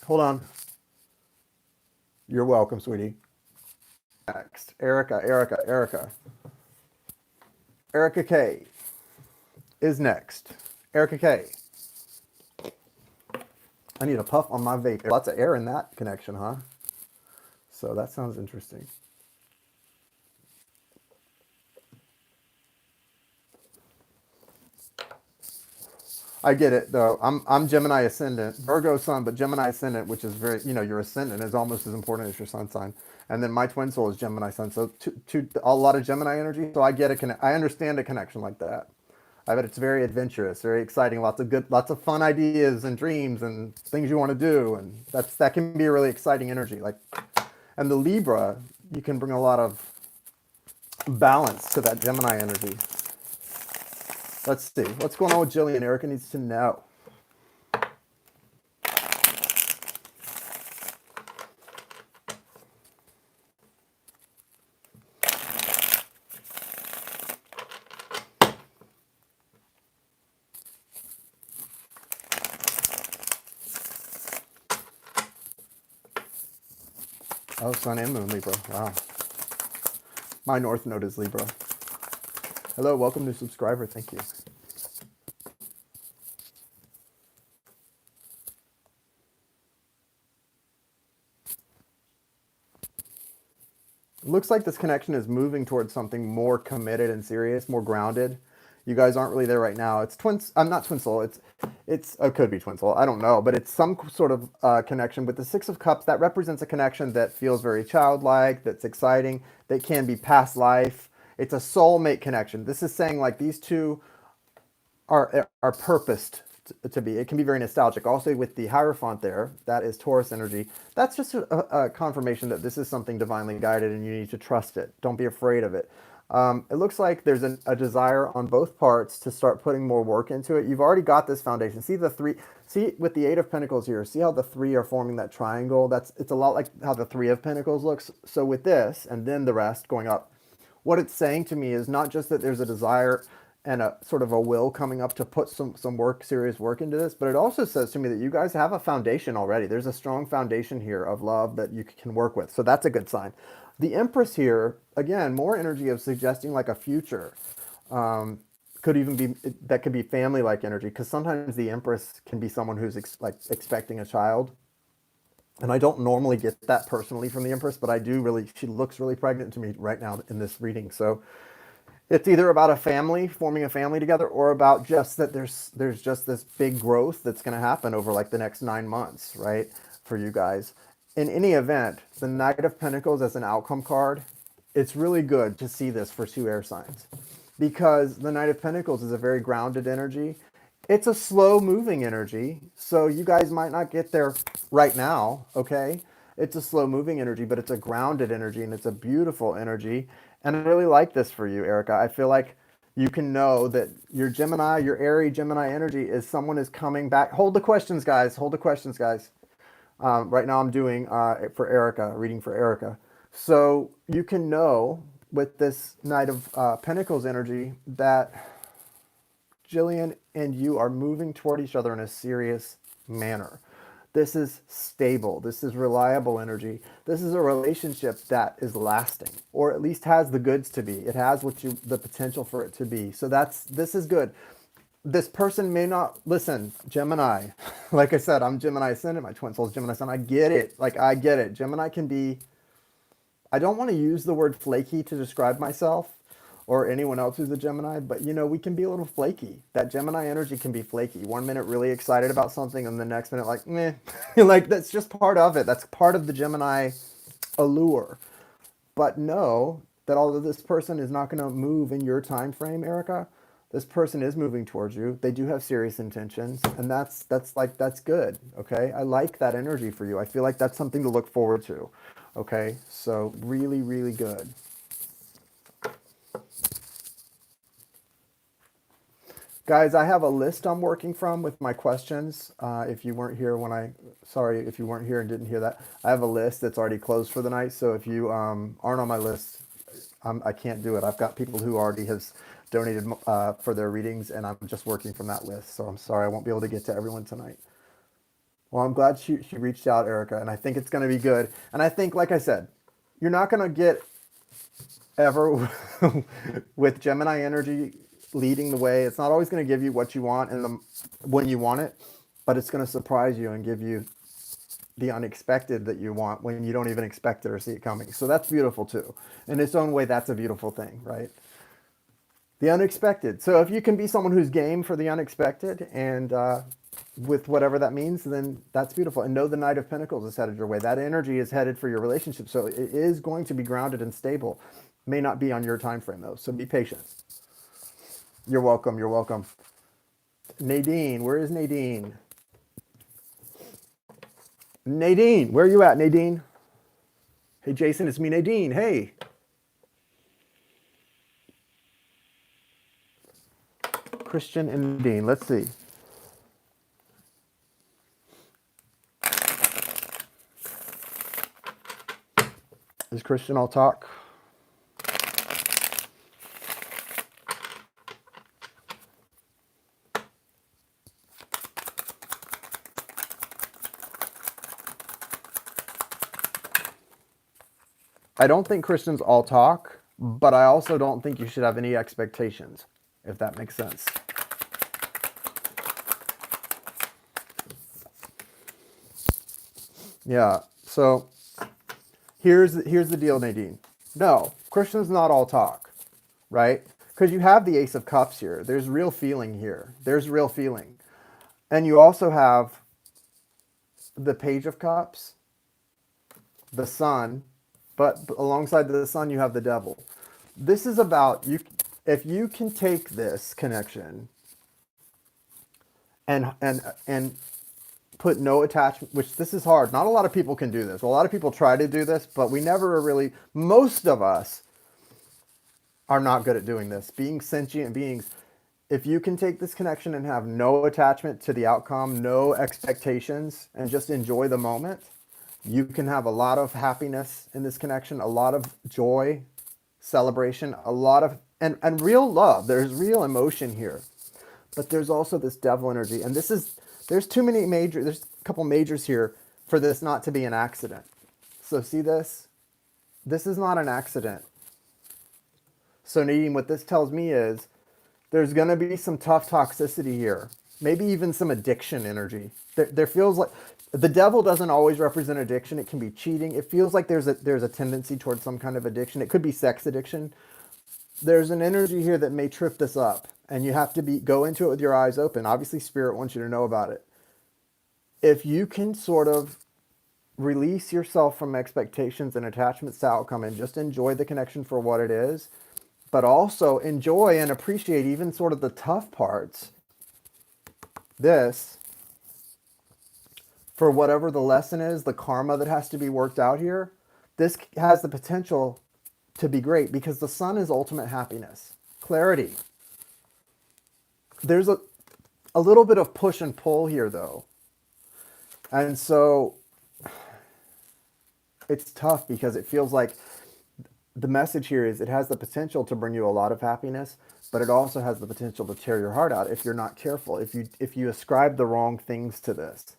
Hold on. You're welcome, sweetie. Next. Erica K is next. Erica K. I need a puff on my vape. Lots of air in that connection, huh? So that sounds interesting. I get it though. I'm Gemini ascendant, Virgo sun, but Gemini ascendant, which is very, your ascendant is almost as important as your sun sign. And then my twin soul is Gemini sun, so a lot of Gemini energy. So I get I understand a connection like that. I bet it's very adventurous, very exciting, lots of fun ideas and dreams and things you want to do, and that can be a really exciting energy. And the Libra, you can bring a lot of balance to that Gemini energy. Let's see. What's going on with Jillian? Erica needs to know. Oh, Sun and Moon Libra. Wow. My North Node is Libra. Hello, welcome to subscriber. Thank you. It looks like this connection is moving towards something more committed and serious, more grounded. You guys aren't really there right now. It's twins. I'm not twin soul. It could be twin soul. I don't know, but it's some sort of connection. With the Six of Cups, that represents a connection that feels very childlike, that's exciting, that can be past life. It's a soulmate connection. This is saying like these two are purposed to be. It can be very nostalgic. Also with the Hierophant there, that is Taurus energy. That's just a confirmation that this is something divinely guided and you need to trust it. Don't be afraid of it. It looks like there's a desire on both parts to start putting more work into it. You've already got this foundation. See the three, see with the Eight of Pentacles here, see how the three are forming that triangle? It's a lot like how the Three of Pentacles looks. So with this and then the rest going up, what it's saying to me is not just that there's a desire and a sort of a will coming up to put some serious work into this, but it also says to me that you guys have a foundation already. There's a strong foundation here of love that you can work with. So that's a good sign. The Empress here, again, more energy of suggesting like a future. Could even be, that could be family-like energy, because sometimes the Empress can be someone who's expecting a child. And I don't normally get that personally from the Empress, but I do really, she looks really pregnant to me right now in this reading. So it's either about a family, forming a family together, or about just that there's just this big growth that's going to happen over like the next 9 months, right, for you guys. In any event, the Knight of Pentacles as an outcome card, it's really good to see this for two air signs, because the Knight of Pentacles is a very grounded energy. It's a slow moving energy, so you guys might not get there right now, okay? It's a slow moving energy, but it's a grounded energy and it's a beautiful energy. And I really like this for you, Erica. I feel like you can know that your Gemini, your airy Gemini energy is someone is coming back. Hold the questions, guys. Hold the questions, guys. Right now I'm doing for Erica, reading for Erica. So you can know with this Knight of Pentacles energy that Jillian and you are moving toward each other in a serious manner. This is stable. This is reliable energy. This is a relationship that is lasting, or at least has the goods to be. It has the potential for it to be. So this is good. This person may not listen, Gemini. Like I said, I'm Gemini ascendant. My twin soul's Gemini sun. I get it. Like I get it. Gemini can be. I don't want to use the word flaky to describe myself or anyone else who's a Gemini, but you know, we can be a little flaky. That Gemini energy can be flaky. 1 minute really excited about something and the next minute like, meh. Like that's just part of it. That's part of the Gemini allure. But know that although this person is not going to move in your time frame, Erica, this person is moving towards you. They do have serious intentions, and that's good. Okay, I like that energy for you. I feel like that's something to look forward to. Okay, so really, really good. Guys, I have a list I'm working from with my questions. If you weren't here sorry if you weren't here and didn't hear that. I have a list that's already closed for the night. So if you aren't on my list, I can't do it. I've got people who already has donated for their readings, and I'm just working from that list. So I'm sorry I won't be able to get to everyone tonight. Well, I'm glad she reached out, Erica, and I think it's going to be good. And I think, like I said, you're not going to get ever with Gemini energy leading the way. It's not always going to give you what you want when you want it, but it's going to surprise you and give you the unexpected that you want when you don't even expect it or see it coming. So that's beautiful too. In its own way, that's a beautiful thing, right? The unexpected. So if you can be someone who's game for the unexpected and with whatever that means, then that's beautiful. And know the Knight of Pentacles is headed your way. That energy is headed for your relationship. So it is going to be grounded and stable. May not be on your time frame though. So be patient. You're welcome. You're welcome. Nadine, where is Nadine? Nadine, where are you at, Nadine? Hey, Jason, it's me, Nadine. Hey. Christian and Nadine, let's see. Is Christian all talk? I don't think Christians all talk, but I also don't think you should have any expectations, if that makes sense. Yeah, so here's the deal, Nadine. No, Christians not all talk, right? Because you have the Ace of Cups here. There's real feeling here. There's real feeling. And you also have the Page of Cups, the Sun, but alongside the Sun, you have the Devil. This is about you. If you can take this connection and put no attachment, which this is hard. Not a lot of people can do this. A lot of people try to do this, but we never really, most of us are not good at doing this. Being sentient beings, if you can take this connection and have no attachment to the outcome, no expectations, and just enjoy the moment, you can have a lot of happiness in this connection, a lot of joy, celebration, a lot of, and real love. There's real emotion here. But there's also this devil energy. And there's too many there's a couple majors here for this not to be an accident. So see this? This is not an accident. So Nadine, what this tells me is there's going to be some tough toxicity here. Maybe even some addiction energy. There feels like the devil doesn't always represent addiction. It can be cheating. It feels like there's a tendency towards some kind of addiction. It could be sex addiction. There's an energy here that may trip this up, and you have to go into it with your eyes open. Obviously, Spirit wants you to know about it. If you can sort of release yourself from expectations and attachments to outcome and just enjoy the connection for what it is, but also enjoy and appreciate even sort of the tough parts, this, for whatever the lesson is, the karma that has to be worked out here, this has the potential to be great, because the sun is ultimate happiness, clarity. There's a little bit of push and pull here, though. And so it's tough because it feels like the message here is it has the potential to bring you a lot of happiness, but it also has the potential to tear your heart out if you're not careful, if you ascribe the wrong things to this.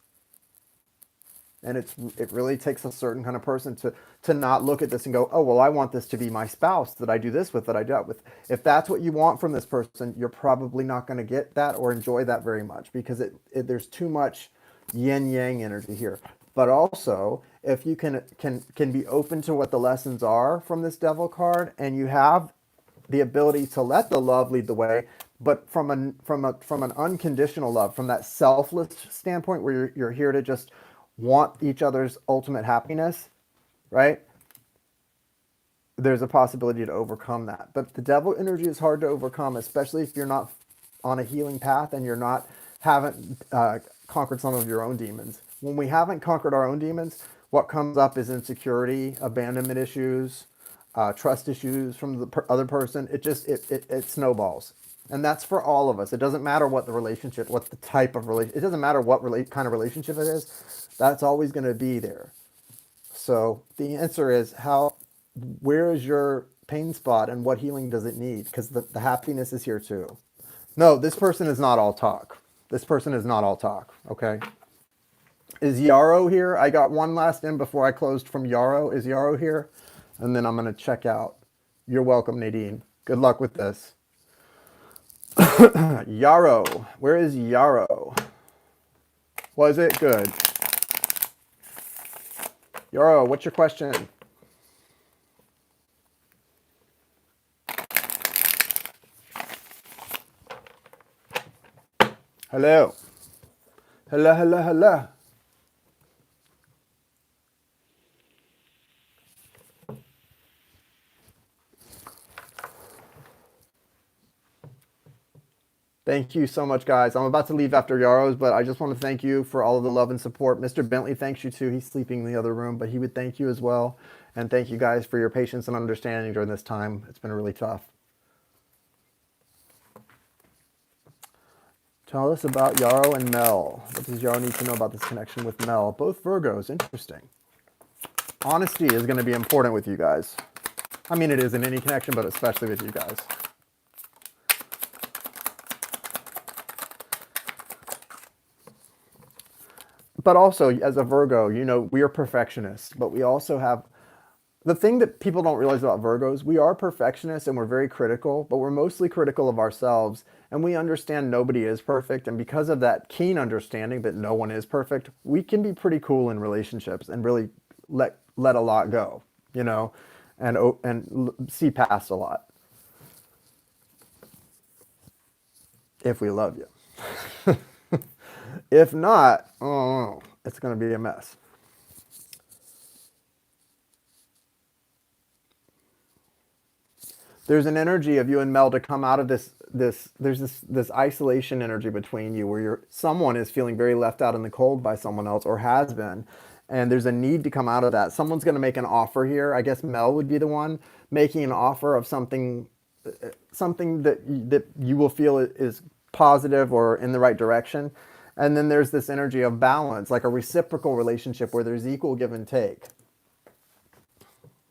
And it really takes a certain kind of person to not look at this and go, oh, well, I want this to be my spouse that I do this with, that I do that with. If that's what you want from this person, you're probably not going to get that or enjoy that very much, because there's too much yin yang energy here. But also, if you can be open to what the lessons are from this devil card, and you have the ability to let the love lead the way, but from an unconditional love, from that selfless standpoint where you're here to just want each other's ultimate happiness, right? There's a possibility to overcome that. But the devil energy is hard to overcome, especially if you're not on a healing path and haven't conquered some of your own demons. When we haven't conquered our own demons, what comes up is insecurity, abandonment issues, trust issues from the other person. It snowballs. And that's for all of us. It doesn't matter what the relationship, what the type of relationship, it doesn't matter what kind of relationship it is. That's always going to be there. So the answer is, where is your pain spot and what healing does it need? Because the happiness is here too. No, this person is not all talk. This person is not all talk, okay? Is Yarrow here? I got one last in before I closed from Yarrow. Is Yarrow here? And then I'm going to check out. You're welcome, Nadine. Good luck with this. Yarrow. Where is Yarrow? Was it good? Yarrow, what's your question? Hello. Hello, hello, hello. Thank you so much, guys. I'm about to leave after Yarrow's, but I just want to thank you for all of the love and support. Mr. Bentley thanks you too. He's sleeping in the other room, but he would thank you as well. And thank you guys for your patience and understanding during this time. It's been really tough. Tell us about Yarrow and Mel. What does Yarrow need to know about this connection with Mel? Both Virgos. Interesting. Honesty is going to be important with you guys. I mean, it is in any connection, but especially with you guys. But also, as a Virgo, we are perfectionists, but we also have the thing that people don't realize about Virgos. We are perfectionists and we're very critical, but we're mostly critical of ourselves, and we understand nobody is perfect. And because of that keen understanding that no one is perfect, we can be pretty cool in relationships and really let a lot go, and see past a lot. If we love you. If not, oh, it's going to be a mess. There's an energy of you and Mel to come out of this. There's this isolation energy between you where someone is feeling very left out in the cold by someone else, or has been. And there's a need to come out of that. Someone's going to make an offer here. I guess Mel would be the one making an offer of something that you will feel is positive or in the right direction. And then there's this energy of balance, like a reciprocal relationship where there's equal give and take.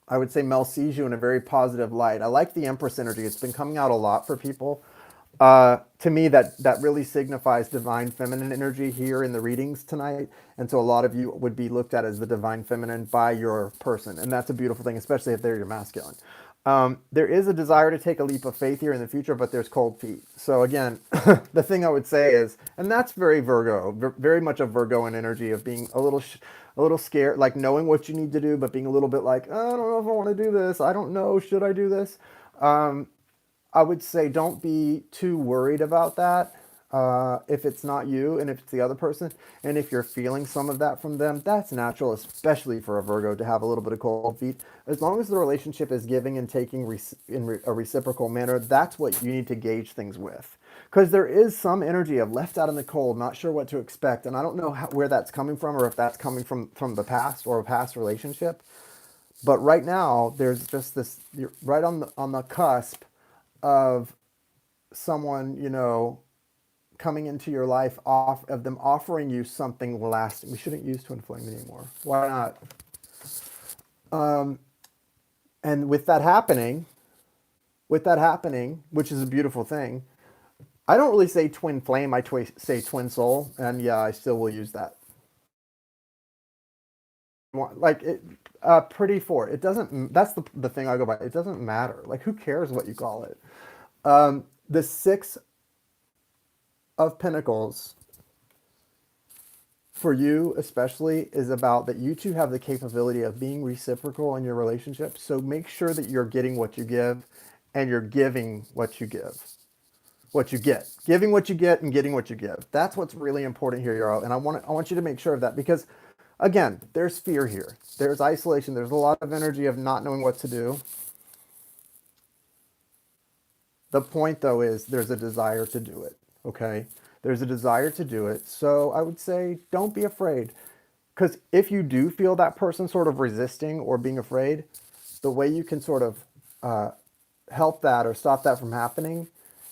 I would say Mel sees you in a very positive light. I like the Empress energy. It's been coming out a lot for people. To me, that really signifies divine feminine energy here in the readings tonight. And so a lot of you would be looked at as the divine feminine by your person. And that's a beautiful thing, especially if they're your masculine. There is a desire to take a leap of faith here in the future, but there's cold feet. So again, the thing I would say is, and that's very Virgo, very much a Virgoan energy of being a little scared, like knowing what you need to do, but being a little bit like, I don't know if I want to do this. I don't know. Should I do this? I would say don't be too worried about that. If it's not you and if it's the other person, and if you're feeling some of that from them, that's natural, especially for a Virgo to have a little bit of cold feet. As long as the relationship is giving and taking in a reciprocal manner, that's what you need to gauge things with. Because there is some energy of left out in the cold, not sure what to expect, and I don't know where that's coming from, or if that's coming from the past or a past relationship. But right now, there's just this, you're right on the cusp of someone, you know, coming into your life off of them offering you something lasting. We shouldn't use twin flame anymore. Why not? And with that happening, which is a beautiful thing, I don't really say twin flame. I say twin soul, and yeah, I still will use that. Like it, pretty four. It doesn't. That's the thing I go by. It doesn't matter. Like who cares what you call it? The six of Pentacles for you especially is about that you two have the capability of being reciprocal in your relationship. So make sure that you're getting what you give, and you're giving what you give. What you get, giving what you get, and getting what you give. That's what's really important here, Yarrow. And I want you to make sure of that because, again, there's fear here. There's isolation. There's a lot of energy of not knowing what to do. The point, though, is there's a desire to do it. Okay, there's a desire to do it. So I would say don't be afraid, because if you do feel that person sort of resisting or being afraid, the way you can sort of help that or stop that from happening,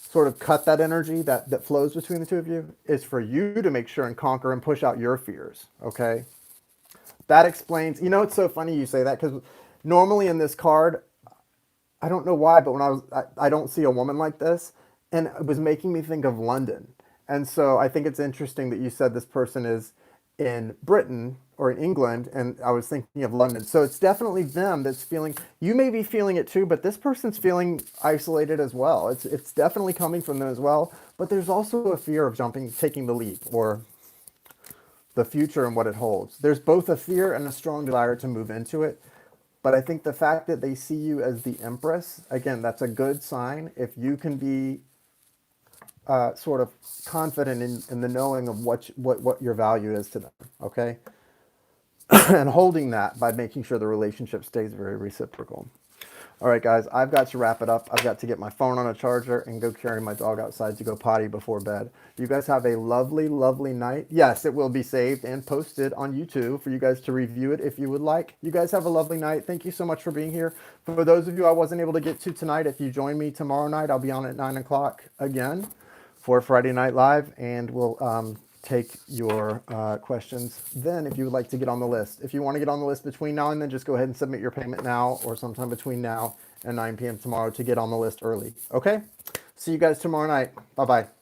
sort of cut that energy that flows between the two of you, is for you to make sure and conquer and push out your fears. Okay, that explains. You know, it's so funny you say that because normally in this card, I don't know why, but when I don't see a woman like this, and it was making me think of London. And so I think it's interesting that you said this person is in Britain or in England, and I was thinking of London. So it's definitely them that's feeling. You may be feeling it too, but this person's feeling isolated as well. It's definitely coming from them as well. But there's also a fear of taking the leap, or the future and what it holds. There's both a fear and a strong desire to move into it. But I think the fact that they see you as the Empress, again, that's a good sign. If you can be sort of confident in the knowing of what your value is to them, okay? And holding that by making sure the relationship stays very reciprocal. All right, guys, I've got to wrap it up. I've got to get my phone on a charger and go carry my dog outside to go potty before bed. You guys have a lovely, lovely night. Yes, it will be saved and posted on YouTube for you guys to review it if you would like. You guys have a lovely night. Thank you so much for being here. For those of you I wasn't able to get to tonight, if you join me tomorrow night, I'll be on at 9 o'clock again for Friday Night Live, and we'll take your questions then if you would like to get on the list. If you want to get on the list between now and then, just go ahead and submit your payment now or sometime between now and 9 p.m. tomorrow to get on the list early. Okay? See you guys tomorrow night. Bye-bye.